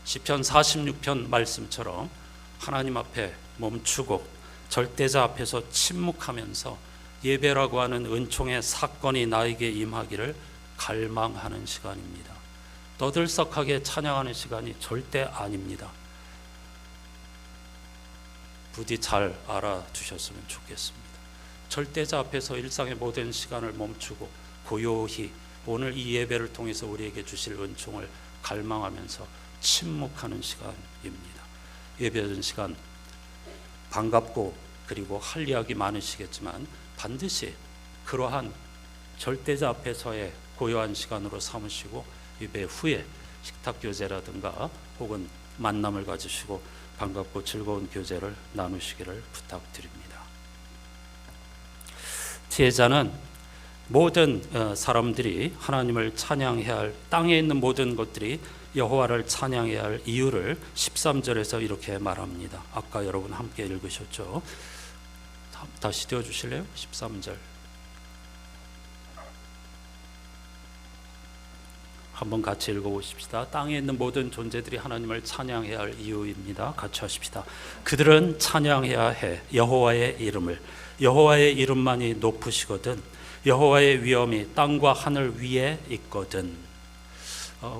Speaker 1: 시편 46편 말씀처럼 하나님 앞에 멈추고 절대자 앞에서 침묵하면서 예배라고 하는 은총의 사건이 나에게 임하기를 갈망하는 시간입니다. 떠들썩하게 찬양하는 시간이 절대 아닙니다. 부디 잘 알아두셨으면 좋겠습니다. 절대자 앞에서 일상의 모든 시간을 멈추고 고요히 오늘 이 예배를 통해서 우리에게 주실 은총을 갈망하면서 침묵하는 시간입니다. 예배하는 시간 반갑고 그리고 할 이야기 많으시겠지만 반드시 그러한 절대자 앞에서의 고요한 시간으로 삼으시고 예배 후에 식탁 교제라든가 혹은 만남을 가지시고 반갑고 즐거운 교제를 나누시기를 부탁드립니다. 지혜자는 모든 사람들이 하나님을 찬양해야 할, 땅에 있는 모든 것들이 여호와를 찬양해야 할 이유를 13절에서 이렇게 말합니다. 아까 여러분 함께 읽으셨죠? 다시 띄워주실래요? 13절 한번 같이 읽어보십시다. 땅에 있는 모든 존재들이 하나님을 찬양해야 할 이유입니다. 같이 하십시다. 그들은 찬양해야 해 여호와의 이름을. 여호와의 이름만이 높으시거든. 여호와의 위엄이 땅과 하늘 위에 있거든.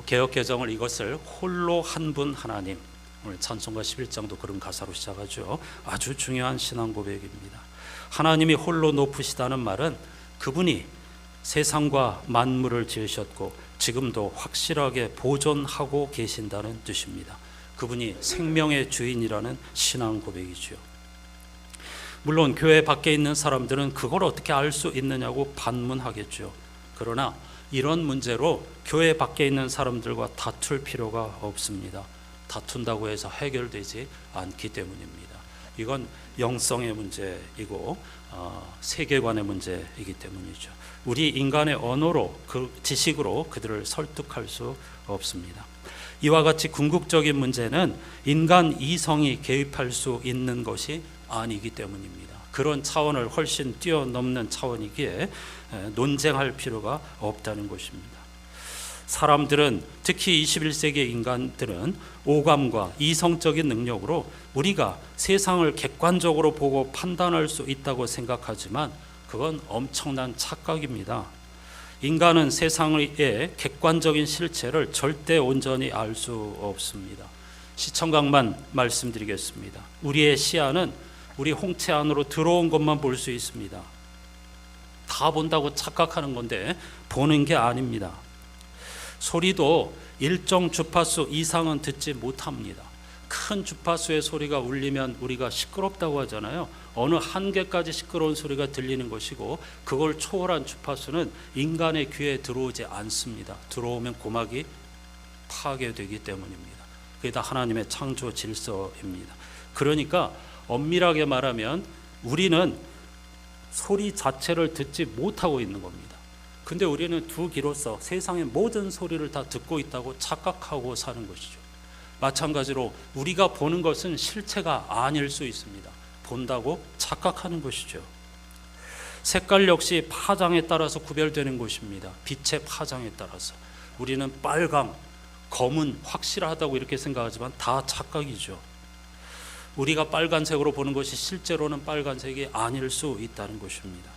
Speaker 1: 개역개정을 이것을 홀로 한 분 하나님, 오늘 찬송가 11장도 그런 가사로 시작하죠. 아주 중요한 신앙 고백입니다. 하나님이 홀로 높으시다는 말은 그분이 세상과 만물을 지으셨고 지금도 확실하게 보존하고 계신다는 뜻입니다. 그분이 생명의 주인이라는 신앙 고백이죠. 물론 교회 밖에 있는 사람들은 그걸 어떻게 알 수 있느냐고 반문하겠죠. 그러나 이런 문제로 교회 밖에 있는 사람들과 다툴 필요가 없습니다. 다툰다고 해서 해결되지 않기 때문입니다. 이건 영성의 문제이고 세계관의 문제이기 때문이죠. 우리 인간의 언어로, 지식으로 그들을 설득할 수 없습니다. 이와 같이 궁극적인 문제는 인간 이성이 개입할 수 있는 것이 아니기 때문입니다. 그런 차원을 훨씬 뛰어넘는 차원이기에 논쟁할 필요가 없다는 것입니다. 사람들은, 특히 21세기의 인간들은 오감과 이성적인 능력으로 우리가 세상을 객관적으로 보고 판단할 수 있다고 생각하지만 그건 엄청난 착각입니다. 인간은 세상의 객관적인 실체를 절대 온전히 알 수 없습니다. 시청각만 말씀드리겠습니다. 우리의 시야는 우리 홍채 안으로 들어온 것만 볼 수 있습니다. 다 본다고 착각하는 건데 보는 게 아닙니다. 소리도 일정 주파수 이상은 듣지 못합니다. 큰 주파수의 소리가 울리면 우리가 시끄럽다고 하잖아요. 어느 한계까지 시끄러운 소리가 들리는 것이고 그걸 초월한 주파수는 인간의 귀에 들어오지 않습니다. 들어오면 고막이 파괴되기 때문입니다. 그게 다 하나님의 창조 질서입니다. 그러니까 엄밀하게 말하면 우리는 소리 자체를 듣지 못하고 있는 겁니다. 근데 우리는 두 귀로서 세상의 모든 소리를 다 듣고 있다고 착각하고 사는 것이죠. 마찬가지로 우리가 보는 것은 실체가 아닐 수 있습니다. 본다고 착각하는 것이죠. 색깔 역시 파장에 따라서 구별되는 것입니다. 빛의 파장에 따라서. 우리는 빨강, 검은, 확실하다고 이렇게 생각하지만 다 착각이죠. 우리가 빨간색으로 보는 것이 실제로는 빨간색이 아닐 수 있다는 것입니다.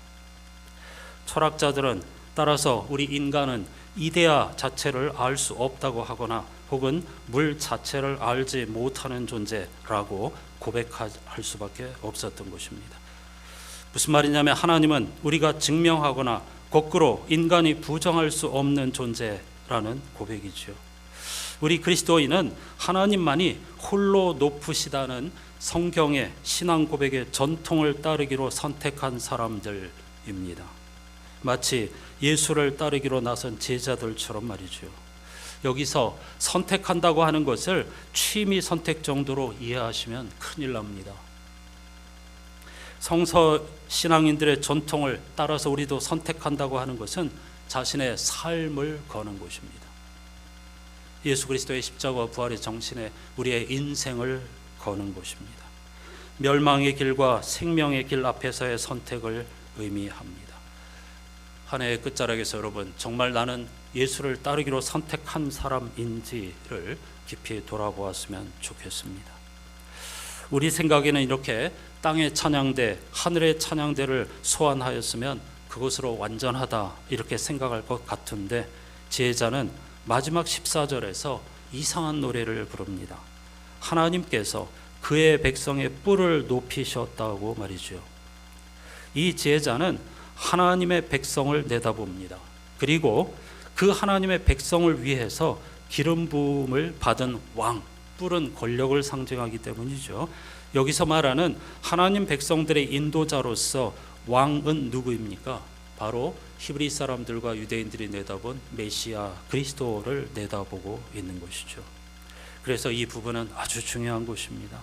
Speaker 1: 철학자들은 따라서 우리 인간은 이데아 자체를 알 수 없다고 하거나 혹은 물 자체를 알지 못하는 존재라고 고백할 수밖에 없었던 것입니다. 무슨 말이냐면 하나님은 우리가 증명하거나 거꾸로 인간이 부정할 수 없는 존재라는 고백이죠. 우리 그리스도인은 하나님만이 홀로 높으시다는 성경의 신앙 고백의 전통을 따르기로 선택한 사람들입니다. 마치 예수를 따르기로 나선 제자들처럼 말이죠. 여기서 선택한다고 하는 것을 취미 선택 정도로 이해하시면 큰일 납니다. 성서 신앙인들의 전통을 따라서 우리도 선택한다고 하는 것은 자신의 삶을 거는 것입니다. 예수 그리스도의 십자가와 부활의 정신에 우리의 인생을 거는 것입니다. 멸망의 길과 생명의 길 앞에서의 선택을 의미합니다. 한 해의 끝자락에서 여러분, 정말 나는 예수를 따르기로 선택한 사람인지를 깊이 돌아보았으면 좋겠습니다. 우리 생각에는 이렇게 땅의 찬양대, 하늘의 찬양대를 소환하였으면 그것으로 완전하다 이렇게 생각할 것 같은데 지혜자는 마지막 14절에서 이상한 노래를 부릅니다. 하나님께서 그의 백성의 뿔을 높이셨다고 말이죠. 이 지혜자는 하나님의 백성을 내다봅니다. 그리고 그 하나님의 백성을 위해서 기름 부음을 받은 왕, 뿔은 권력을 상징하기 때문이죠. 여기서 말하는 하나님 백성들의 인도자로서 왕은 누구입니까? 바로 히브리 사람들과 유대인들이 내다본 메시아 그리스도를 내다보고 있는 것이죠. 그래서 이 부분은 아주 중요한 것입니다.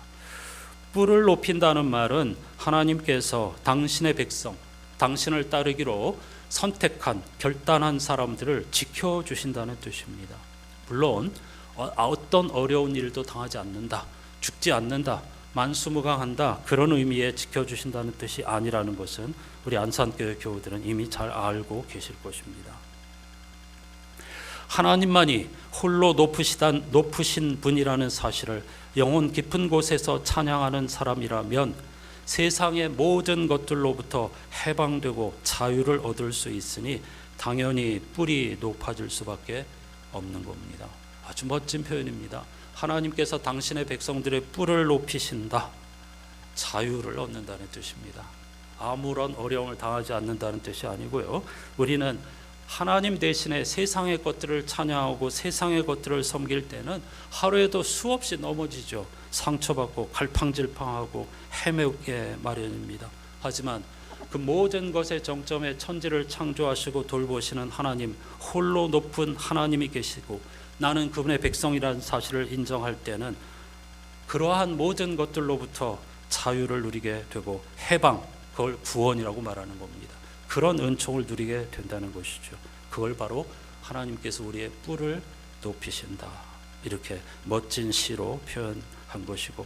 Speaker 1: 뿔을 높인다는 말은 하나님께서 당신의 백성, 당신을 따르기로 선택한 결단한 사람들을 지켜주신다는 뜻입니다. 물론 어떤 어려운 일도 당하지 않는다, 죽지 않는다, 만수무강한다, 그런 의미의 지켜주신다는 뜻이 아니라는 것은 우리 안산교회 교우들은 이미 잘 알고 계실 것입니다. 하나님만이 홀로 높으신 분이라는 사실을 영혼 깊은 곳에서 찬양하는 사람이라면 세상의 모든 것들로부터 해방되고 자유를 얻을 수 있으니 당연히 뿔이 높아질 수밖에 없는 겁니다. 아주 멋진 표현입니다. 하나님께서 당신의 백성들의 뿔을 높이신다. 자유를 얻는다는 뜻입니다. 아무런 어려움을 당하지 않는다는 뜻이 아니고요. 우리는 하나님 대신에 세상의 것들을 찬양하고 세상의 것들을 섬길 때는 하루에도 수없이 넘어지죠. 상처받고 갈팡질팡하고 헤매게 마련입니다. 하지만 그 모든 것의 정점에 천지를 창조하시고 돌보시는 하나님, 홀로 높은 하나님이 계시고 나는 그분의 백성이라는 사실을 인정할 때는 그러한 모든 것들로부터 자유를 누리게 되고 해방, 그걸 구원이라고 말하는 겁니다. 그런 은총을 누리게 된다는 것이죠. 그걸 바로 하나님께서 우리의 뿔을 높이신다, 이렇게 멋진 시로 표현한 것이고,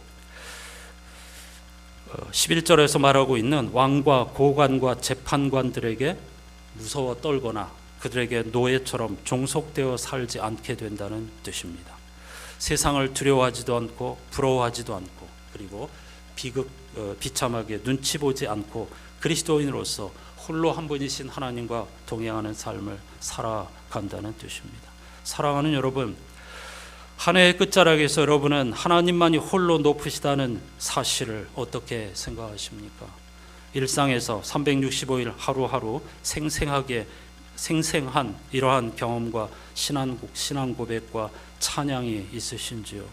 Speaker 1: 11절에서 말하고 있는 왕과 고관과 재판관들에게 무서워 떨거나 그들에게 노예처럼 종속되어 살지 않게 된다는 뜻입니다. 세상을 두려워하지도 않고 부러워하지도 않고, 그리고 비참하게 눈치 보지 않고 그리스도인으로서 홀로 한 분이신 하나님과 동행하는 삶을 살아간다는 뜻입니다. 사랑하는 여러분, 한 해의 끝자락에서 여러분은 하나님만이 홀로 높으시다는 사실을 어떻게 생각하십니까? 일상에서 365일 하루하루 생생한 이러한 경험과 신앙 고백과 찬양이 있으신지요?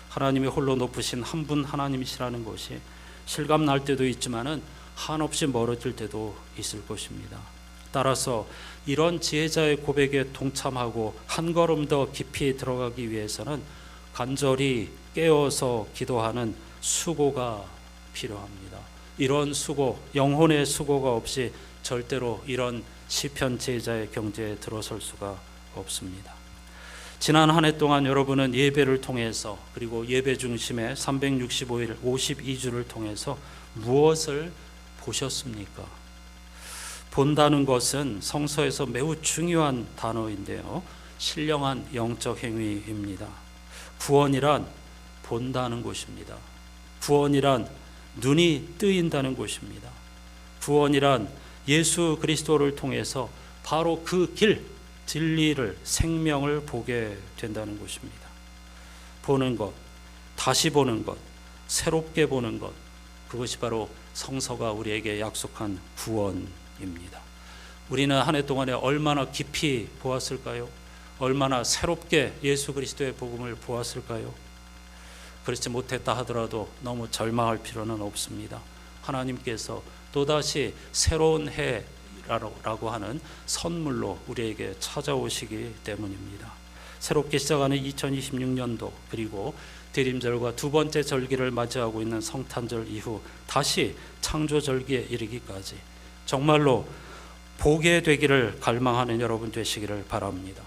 Speaker 1: 하나님이 홀로 높으신 한 분 하나님이시라는 것이 실감 날 때도 있지만은 한없이 멀어질 때도 있을 것입니다. 따라서 이런 지혜자의 고백에 동참하고 한 걸음 더 깊이 들어가기 위해서는 간절히 깨어서 기도하는 수고가 필요합니다. 이런 수고, 영혼의 수고가 없이 절대로 이런 시편 제자의 경제에 들어설 수가 없습니다. 지난 한 해 동안 여러분은 예배를 통해서, 그리고 예배 중심의 365일 52주를 통해서 무엇을 보셨습니까? 본다는 것은 성서에서 매우 중요한 단어인데요, 신령한 영적 행위입니다. 구원이란 본다는 것입니다. 구원이란 눈이 뜨인다는 것입니다. 구원이란 예수 그리스도를 통해서 바로 그 길, 진리를, 생명을 보게 된다는 것입니다. 보는 것, 다시 보는 것, 새롭게 보는 것, 그것이 바로 성서가 우리에게 약속한 구원입니다. 우리는 한 해 동안에 얼마나 깊이 보았을까요? 얼마나 새롭게 예수 그리스도의 복음을 보았을까요? 그렇지 못했다 하더라도 너무 절망할 필요는 없습니다. 하나님께서 또다시 새로운 해라고 하는 선물로 우리에게 찾아오시기 때문입니다. 새롭게 시작하는 2026년도, 그리고 대림절과 두 번째 절기를 맞이하고 있는 성탄절 이후 다시 창조절기에 이르기까지 정말로 보게 되기를 갈망하는 여러분 되시기를 바랍니다.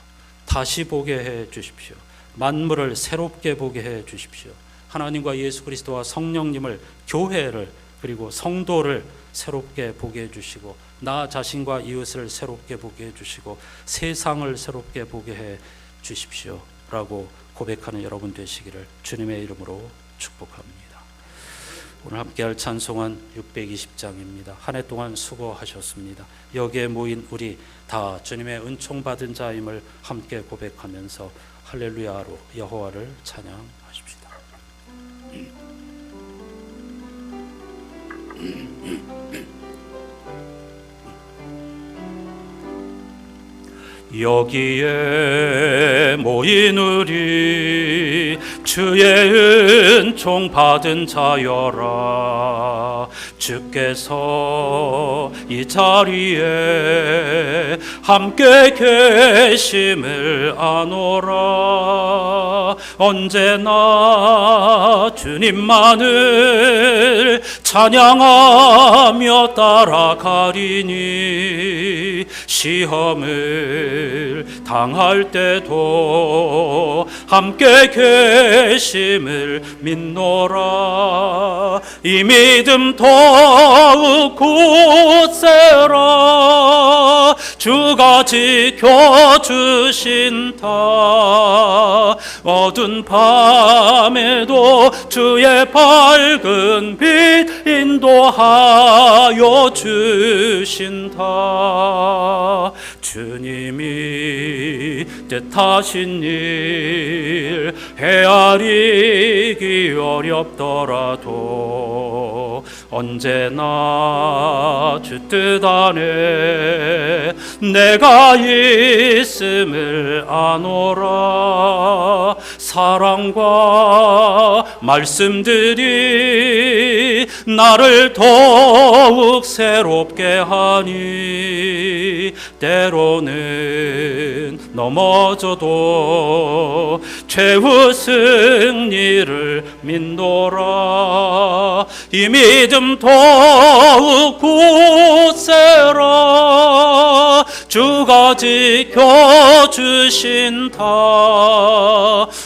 Speaker 1: 다시 보게 해 주십시오. 만물을 새롭게 보게 해 주십시오. 하나님과 예수 그리스도와 성령님을, 교회를, 그리고 성도를 새롭게 보게 해주시고, 나 자신과 이웃을 새롭게 보게 해주시고, 세상을 새롭게 보게 해 주십시오 라고 고백하는 여러분 되시기를 주님의 이름으로 축복합니다. 오늘 함께할 찬송은 620장입니다. 한 해 동안 수고하셨습니다. 여기에 모인 우리 다 주님의 은총 받은 자임을 함께 고백하면서 할렐루야로 여호와를 찬양하십시다. 여기에 모인 우리 주의 은총 받은 자여라. 주께서 이 자리에 함께 계심을 아노라. 언제나 주님만을 찬양하며 따라가리니 시험을 당할 때도 함께 계심을 믿노라. 이 믿음 더욱 굳세라. 주가 지켜주신다. 어두운 밤에도 주의 밝은 빛 인도하여 주신다. 주님이 뜻하신 일 헤아리기 어렵더라도 언제나 주 뜻 안에 내가 있음을 아노라. 사랑과 말씀들이 나를 더욱 새롭게 하니 때로는 넘어져도 최후 승리를 믿노라. 이 믿음 더욱 굳세라. 주가 지켜주신다.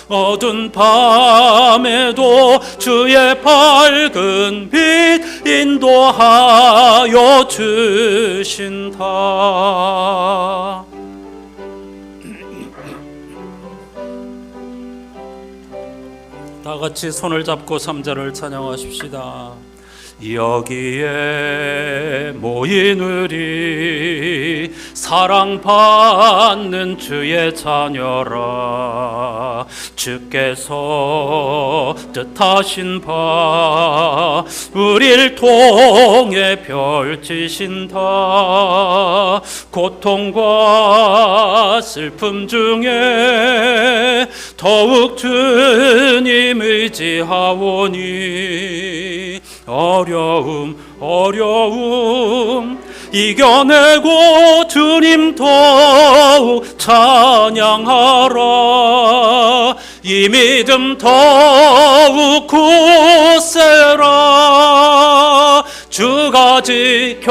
Speaker 1: 어두운 밤에도 주의 밝은 빛 인도하여 주신다. 다 같이 손을 잡고 3절을 찬양하십시다. 여기에 모인 우리 사랑받는 주의 자녀라. 주께서 뜻하신 바 우릴 통해 펼치신다. 고통과 슬픔 중에 더욱 주님 의지하오니 어려움 이겨내고 주님 더욱 찬양하라. 이 믿음 더욱 굳세라. 주가 지켜주신다.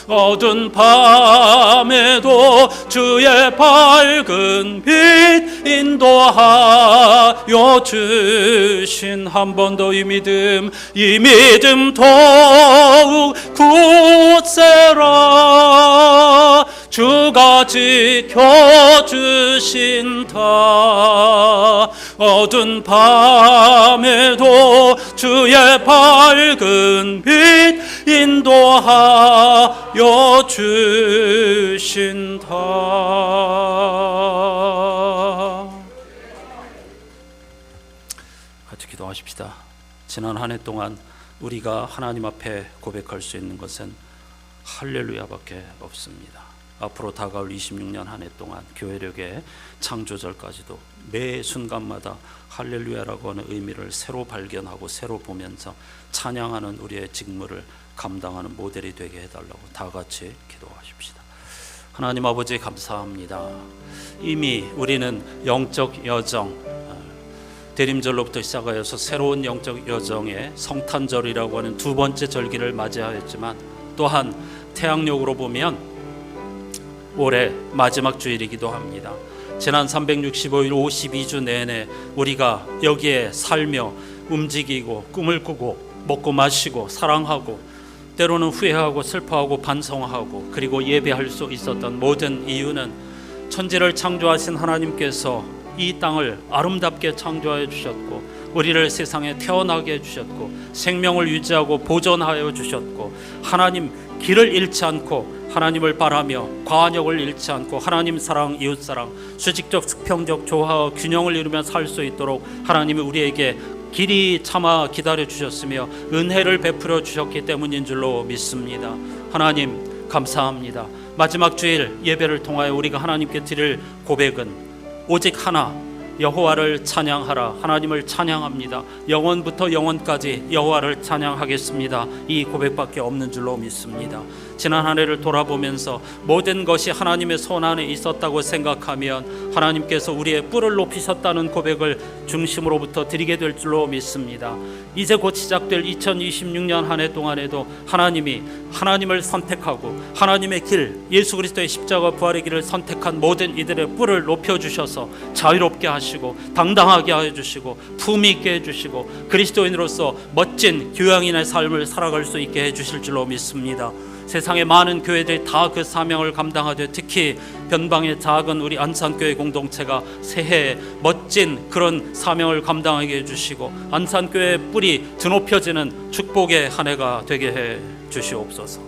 Speaker 1: 어두운 밤에도 주의 밝은 빛 인도하여 주신. 한 번 더 이 믿음 더욱 굳세라. 주가 지켜주신다. 어두운 밤에도 주의 밝은 빛 인도하여 주신다. 같이 기도하십시다. 지난 한 해 동안 우리가 하나님 앞에 고백할 수 있는 것은 할렐루야밖에 없습니다. 앞으로 다가올 26년 한 해 동안 교회력의 창조절까지도 매 순간마다 할렐루야라고 하는 의미를 새로 발견하고 새로 보면서 찬양하는 우리의 직무를 감당하는 모델이 되게 해달라고 다 같이 기도하십시다. 하나님 아버지 감사합니다. 이미 우리는 영적 여정, 대림절로부터 시작하여서 새로운 영적 여정의 성탄절이라고 하는 두 번째 절기를 맞이하였지만 또한 태양력으로 보면 올해 마지막 주일이기도 합니다. 지난 365일 52주 내내 우리가 여기에 살며 움직이고 꿈을 꾸고 먹고 마시고 사랑하고 때로는 후회하고 슬퍼하고 반성하고 그리고 예배할 수 있었던 모든 이유는 천지를 창조하신 하나님께서 이 땅을 아름답게 창조하여 주셨고 우리를 세상에 태어나게 해주셨고 생명을 유지하고 보존하여 주셨고 하나님 길을 잃지 않고 하나님을 바라며 과한역을 잃지 않고 하나님 사랑, 이웃 사랑, 수직적, 수평적 조화와 균형을 이루며 살 수 있도록 하나님이 우리에게 길이 참아 기다려 주셨으며 은혜를 베풀어 주셨기 때문인 줄로 믿습니다. 하나님 감사합니다. 마지막 주일 예배를 통하여 우리가 하나님께 드릴 고백은 오직 하나, 여호와를 찬양하라. 하나님을 찬양합니다. 영원부터 영원까지 여호와를 찬양하겠습니다. 이 고백밖에 없는 줄로 믿습니다. 지난 한 해를 돌아보면서 모든 것이 하나님의 손 안에 있었다고 생각하면 하나님께서 우리의 뿔을 높이셨다는 고백을 중심으로부터 드리게 될 줄로 믿습니다. 이제 곧 시작될 2026년 한 해 동안에도 하나님이 하나님을 선택하고 하나님의 길, 예수 그리스도의 십자가 부활의 길을 선택한 모든 이들의 뿔을 높여주셔서 자유롭게 하시고 당당하게 해주시고 품위 있게 해주시고 그리스도인으로서 멋진 교양인의 삶을 살아갈 수 있게 해주실 줄로 믿습니다. 세상의 많은 교회들이 다 그 사명을 감당하되 특히 변방의 작은 우리 안산교회 공동체가 새해에 멋진 그런 사명을 감당하게 해주시고 안산교회의 뿔이 드높여지는 축복의 한 해가 되게 해 주시옵소서.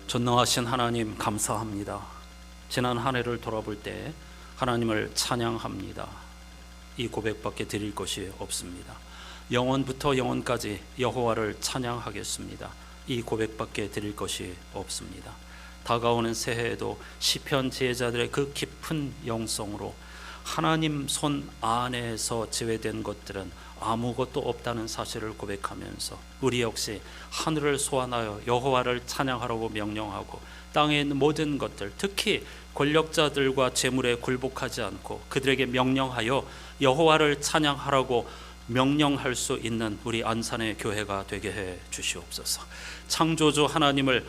Speaker 1: 전능하신 하나님 감사합니다. 지난 한 해를 돌아볼 때 하나님을 찬양합니다. 이 고백밖에 드릴 것이 없습니다. 영원부터 영원까지 여호와를 찬양하겠습니다. 이 고백밖에 드릴 것이 없습니다. 다가오는 새해에도 시편 지혜자들의 그 깊은 영성으로 하나님 손 안에서 제외된 것들은 아무것도 없다는 사실을 고백하면서 우리 역시 하늘을 소환하여 여호와를 찬양하라고 명령하고 땅에 있는 모든 것들, 특히 권력자들과 재물에 굴복하지 않고 그들에게 명령하여 여호와를 찬양하라고 명령할 수 있는 우리 안산의 교회가 되게 해 주시옵소서. 창조주 하나님을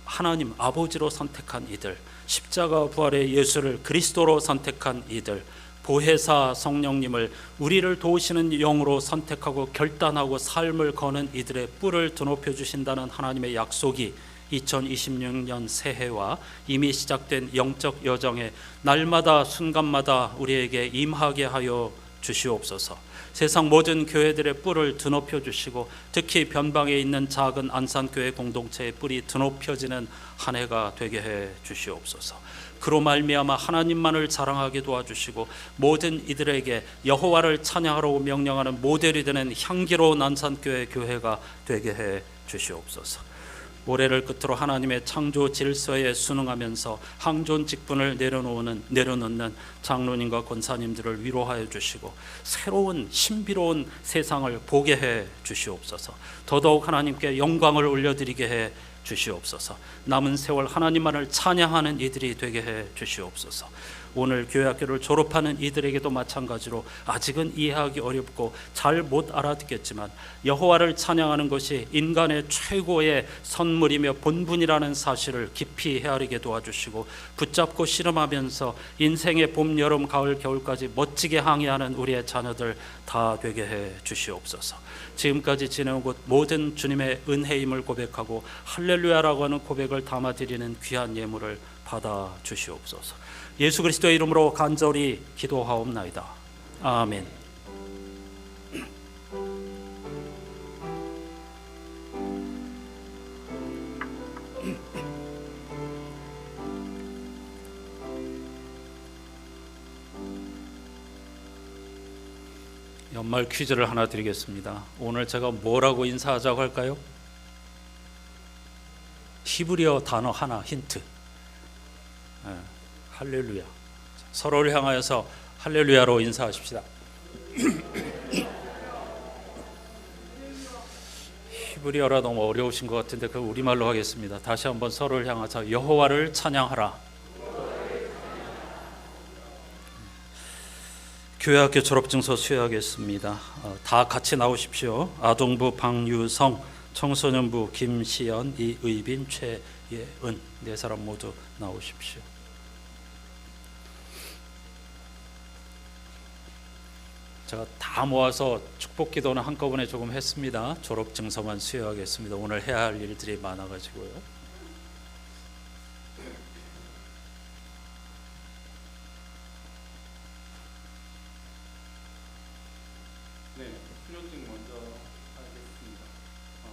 Speaker 1: 하나님 아버지로 선택한 이들, 십자가 부활의 예수를 그리스도로 선택한 이들, 보혜사 성령님을 우리를 도우시는 영으로 선택하고 결단하고 삶을 거는 이들의 뿔을 드높여 주신다는 하나님의 약속이 2026년 새해와 이미 시작된 영적 여정에 날마다 순간마다 우리에게 임하게 하여 주시옵소서. 세상 모든 교회들의 뿔을 드높여 주시고 특히 변방에 있는 작은 안산교회 공동체의 뿔이 드높여지는 한 해가 되게 해 주시옵소서. 그로 말미암아 하나님만을 자랑하게 도와주시고 모든 이들에게 여호와를 찬양하라고 명령하는 모델이 되는 향기로운 안산교회 교회가 되게 해 주시옵소서. 올해를 끝으로 하나님의 창조 질서에 순응하면서 항존 직분을 내려놓는 장로님과 권사님들을 위로하여 주시고 새로운 신비로운 세상을 보게 해 주시옵소서. 더더욱 하나님께 영광을 올려드리게 해 주시옵소서. 남은 세월 하나님만을 찬양하는 이들이 되게 해 주시옵소서. 오늘 교회학교를 졸업하는 이들에게도 마찬가지로 아직은 이해하기 어렵고 잘 못 알아듣겠지만 여호와를 찬양하는 것이 인간의 최고의 선물이며 본분이라는 사실을 깊이 헤아리게 도와주시고 붙잡고 씨름하면서 인생의 봄, 여름, 가을, 겨울까지 멋지게 항해하는 우리의 자녀들 다 되게 해 주시옵소서. 지금까지 지내온 곳 모든 주님의 은혜임을 고백하고 할렐루야라고 하는 고백을 담아드리는 귀한 예물을 받아 주시옵소서. 예수 그리스도의 이름으로 간절히 기도하옵나이다. 아멘. 연말 퀴즈를 하나 드리겠습니다. 오늘 제가 뭐라고 인사하자고 할까요? 히브리어 단어 하나 힌트. 할렐루야. 서로를 향하여서 할렐루야로 인사하십시다. 히브리어라 너무 어려우신 것 같은데 그 우리말로 하겠습니다. 다시 한번 서로를 향하여 여호와를 찬양하라. 교회학교 졸업증서 수여하겠습니다. 다 같이 나오십시오. 아동부 박유성, 청소년부 김시연, 이의빈, 최예은 네 사람 모두 나오십시오. 제가 다 모아서 축복 기도는 한꺼번에 조금 했습니다. 졸업 증서만 수여하겠습니다. 오늘 해야 할 일들이 많아가지고요.
Speaker 3: 네, 수료증 먼저 하겠습니다.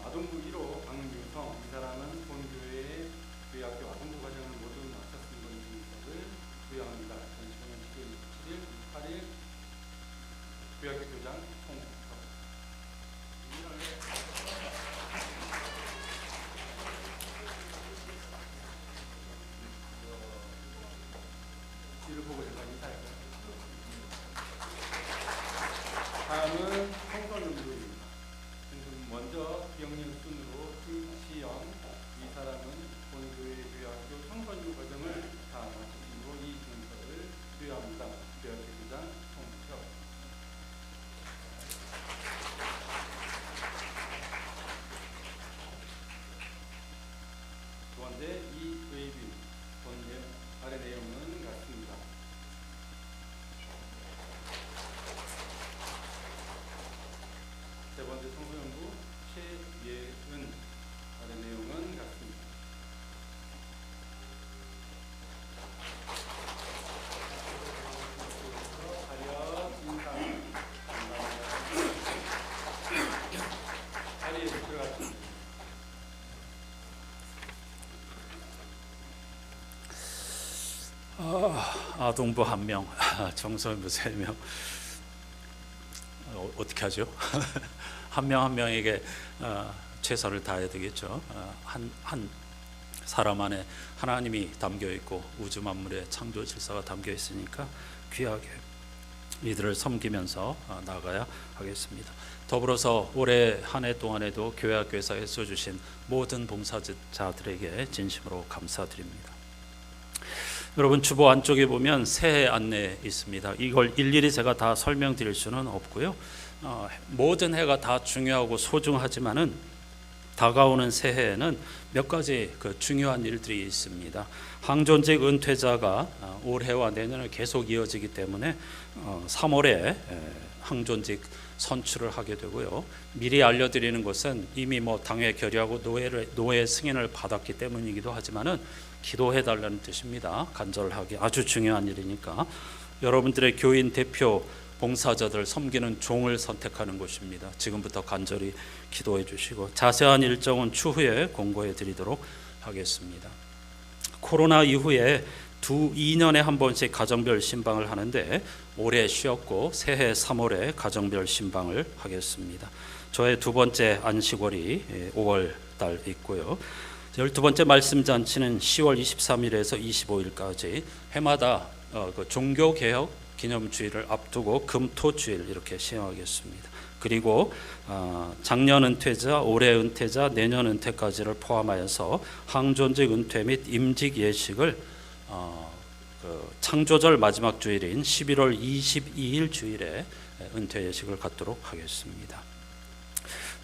Speaker 3: 아동부 1호 박유성, 이 사람은 본교회의 교회학교 아동부 과정을 모두 마쳤은 것 인증서를 수여합니다. 2015년 12월 27일, 28일 교회학교 교장 송석. 뒤를 보고 제가 인사할까요? 다음은 청소년부입니다. 먼저 기억력 순으로 김시영, 이 사람은 본교회 교회학교 청소년 과정을 다 마치고 이 증서를 수여합니다. 교회학교 교장 송석. 두 번째 이의빈, 아래 내용은 같습니다. 세 번째 청소년부 최예은, 아래 내용은 같습니다. 차렷 인사. 자리에 들어가십니다.
Speaker 1: 아동부 1명, 청소년부 3명. 어떻게 하죠? 한 명 한 명에게 최선을 다해야 되겠죠. 한 사람 안에 하나님이 담겨 있고 우주 만물의 창조 질서가 담겨 있으니까 귀하게 이들을 섬기면서 나가야 하겠습니다. 더불어서 올해 한 해 동안에도 교회학교에서 애써주신 모든 봉사자들에게 진심으로 감사드립니다. 여러분, 주보 안쪽에 보면 새해 안내 있습니다. 이걸 일일이 제가 다 설명드릴 수는 없고요. 모든 해가 다 중요하고 소중하지만은 다가오는 새해에는 몇 가지 중요한 일들이 있습니다. 항존직 은퇴자가 올해와 내년에 계속 이어지기 때문에 3월에 항존직 선출을 하게 되고요. 미리 알려드리는 것은 이미 당회 결의하고 노회 승인을 받았기 때문이기도 하지만은 기도해 달라는 뜻입니다. 간절하게 아주 중요한 일이니까 여러분들의 교인 대표 봉사자들 섬기는 종을 선택하는 것입니다. 지금부터 간절히 기도해 주시고 자세한 일정은 추후에 공고해 드리도록 하겠습니다. 코로나 이후에 2년에 한 번씩 가정별 신방을 하는데 올해 쉬었고 새해 3월에 가정별 신방을 하겠습니다. 저의 두 번째 안식월이 5월 달 있고요. 12번째 말씀 잔치는 10월 23일에서 25일까지 해마다 종교개혁 기념주일을 앞두고 금토주일 이렇게 시행하겠습니다. 그리고 작년 은퇴자, 올해 은퇴자, 내년 은퇴까지를 포함하여서 항존직 은퇴 및 임직 예식을 창조절 마지막 주일인 11월 22일 주일에 은퇴 예식을 갖도록 하겠습니다.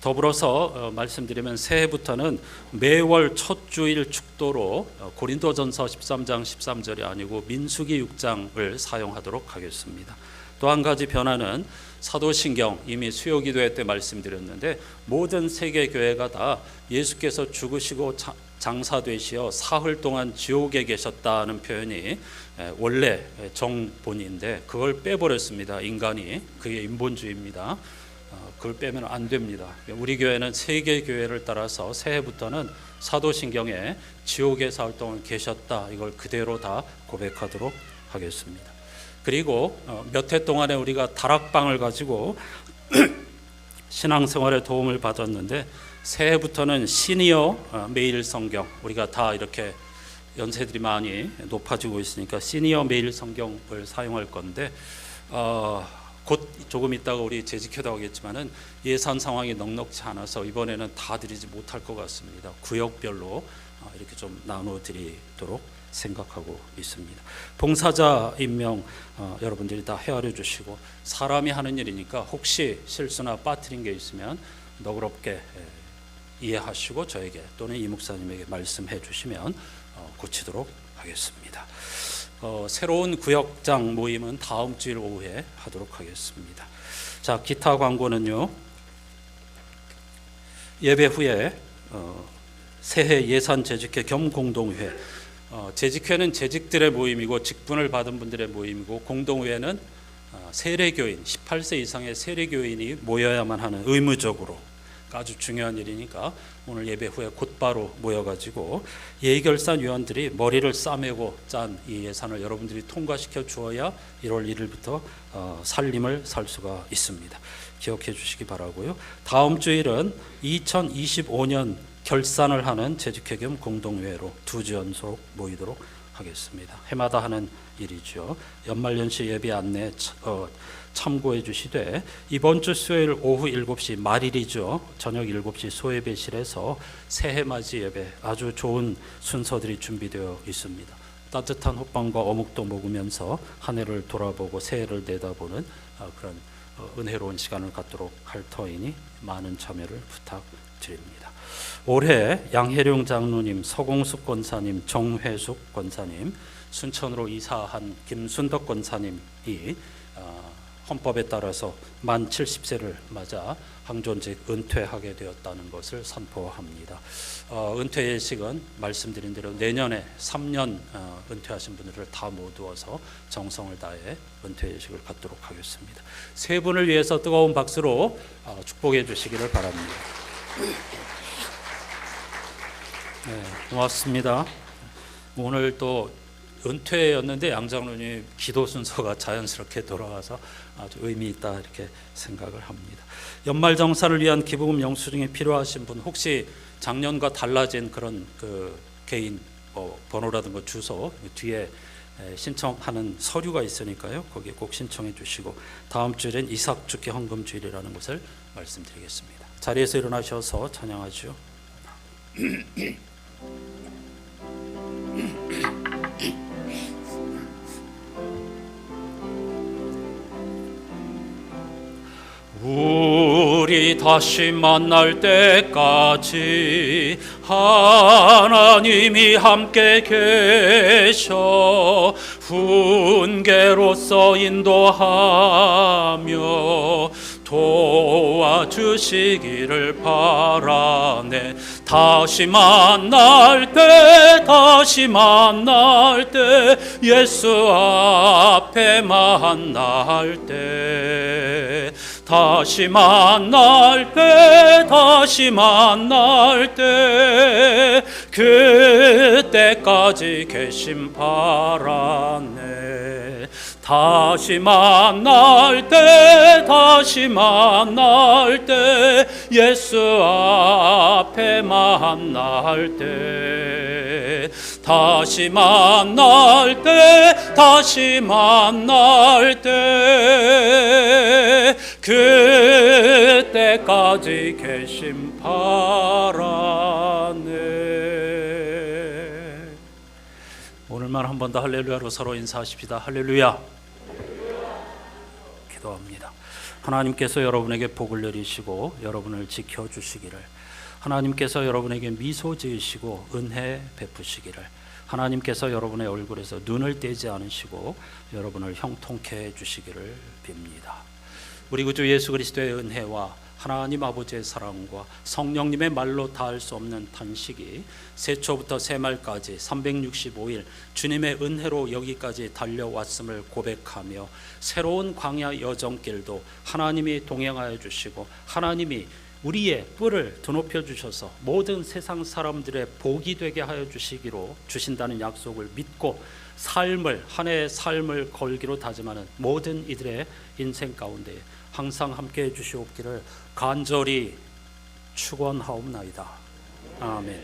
Speaker 1: 더불어서 말씀드리면 새해부터는 매월 첫 주일 축도로 고린도전서 13장 13절이 아니고 민수기 6장을 사용하도록 하겠습니다. 또 한 가지 변화는 사도신경, 이미 수요기도회 때 말씀드렸는데 모든 세계 교회가 다 예수께서 죽으시고 장사되시어 사흘 동안 지옥에 계셨다는 표현이 원래 정본인데 그걸 빼버렸습니다. 인간이. 그게 인본주의입니다. 그걸 빼면 안 됩니다. 우리 교회는 세계 교회를 따라서 새해부터는 사도신경에 지옥에 사흘 동안 계셨다, 이걸 그대로 다 고백하도록 하겠습니다. 그리고 몇 해 동안에 우리가 다락방을 가지고 신앙생활에 도움을 받았는데 새해부터는 시니어 메일 성경, 우리가 다 이렇게 연세들이 많이 높아지고 있으니까 시니어 메일 성경을 사용할 건데 곧 조금 있다가 우리 재직회도 하겠지만은 예산 상황이 넉넉지 않아서 이번에는 다 드리지 못할 것 같습니다. 구역별로 이렇게 좀 나눠 드리도록 생각하고 있습니다. 봉사자 임명 여러분들이 다 헤아려 주시고 사람이 하는 일이니까 혹시 실수나 빠뜨린 게 있으면 너그럽게 이해하시고 저에게 또는 이 목사님에게 말씀해 주시면 고치도록 하겠습니다. 새로운 구역장 모임은 다음 주일 오후에 하도록 하겠습니다. 자, 기타 광고는요. 예배 후에 새해 예산 재직회 겸 공동회. 재직회는 재직들의 모임이고 직분을 받은 분들의 모임이고 공동회는 세례교인 18세 이상의 세례교인이 모여야만 하는 의무적으로 아주 중요한 일이니까 오늘 예배 후에 곧바로 모여가지고 예결산위원들이 머리를 싸매고 짠 이 예산을 여러분들이 통과시켜 주어야 1월 1일부터 살림을 살 수가 있습니다. 기억해 주시기 바라고요. 다음 주일은 2025년 결산을 하는 재직회 겸 공동회로 2주 연속 모이도록 하겠습니다. 해마다 하는 일이죠. 연말연시 예배 안내 참고해 주시되 이번 주 수요일 오후 7시 말일이죠. 저녁 7시 소예배실에서 새해 맞이 예배 아주 좋은 순서들이 준비되어 있습니다. 따뜻한 호빵과 어묵도 먹으면서 한 해를 돌아보고 새해를 내다보는 그런 은혜로운 시간을 갖도록 할 터이니 많은 참여를 부탁드립니다. 올해 양혜룡 장로님, 서공숙 권사님, 정회숙 권사님, 순천으로 이사한 김순덕 권사님이 헌법에 따라서 만 70세를 맞아 항존직 은퇴하게 되었다는 것을 선포합니다. 은퇴 예식은 말씀드린 대로 내년에 3년 은퇴하신 분들을 다 모두어서 정성을 다해 은퇴 예식을 갖도록 하겠습니다. 세 분을 위해서 뜨거운 박수로 축복해 주시기를 바랍니다. 네, 고맙습니다. 오늘 또 은퇴였는데 양 장로님 기도 순서가 자연스럽게 돌아와서 아주 의미 있다 이렇게 생각을 합니다. 연말 정산을 위한 기부금 영수증이 필요하신 분, 혹시 작년과 달라진 그런 그 개인 번호라든가 주소 뒤에 신청하는 서류가 있으니까요. 거기에 꼭 신청해 주시고, 다음 주일은 이삭 죽기 헌금 주일이라는 것을 말씀드리겠습니다. 자리에서 일어나셔서 찬양하죠. 우리 다시 만날 때까지 하나님이 함께 계셔 훈계로서 인도하며 도와주시기를 바라네. 다시 만날 때 예수 앞에 만날 때 다시 만날 때 그때까지 계심 바라네. 다시 만날 때 예수 앞에 만날 때 다시 만날 때 그때까지 계심 바라네. 오늘만 한 번 더 할렐루야로 서로 인사하십시다. 할렐루야. 기도합니다. 하나님께서 여러분에게 복을 내리시고 여러분을 지켜주시기를, 하나님께서 여러분에게 미소 지으시고 은혜 베푸시기를, 하나님께서 여러분의 얼굴에서 눈을 떼지 않으시고 여러분을 형통케 해주시기를 빕니다. 우리 구주 예수 그리스도의 은혜와 하나님 아버지의 사랑과 성령님의 말로 다할 수 없는 탄식이 세초부터 세말까지 365일 주님의 은혜로 여기까지 달려왔음을 고백하며, 새로운 광야 여정길도 하나님이 동행하여 주시고 하나님이 우리의 뿔을 드높여 주셔서 모든 세상 사람들의 복이 되게 하여 주시기로 주신다는 약속을 믿고 한 해의 삶을 걸기로 다짐하는 모든 이들의 인생 가운데 항상 함께 해 주시옵기를 간절히 축원하옵나이다. 아멘.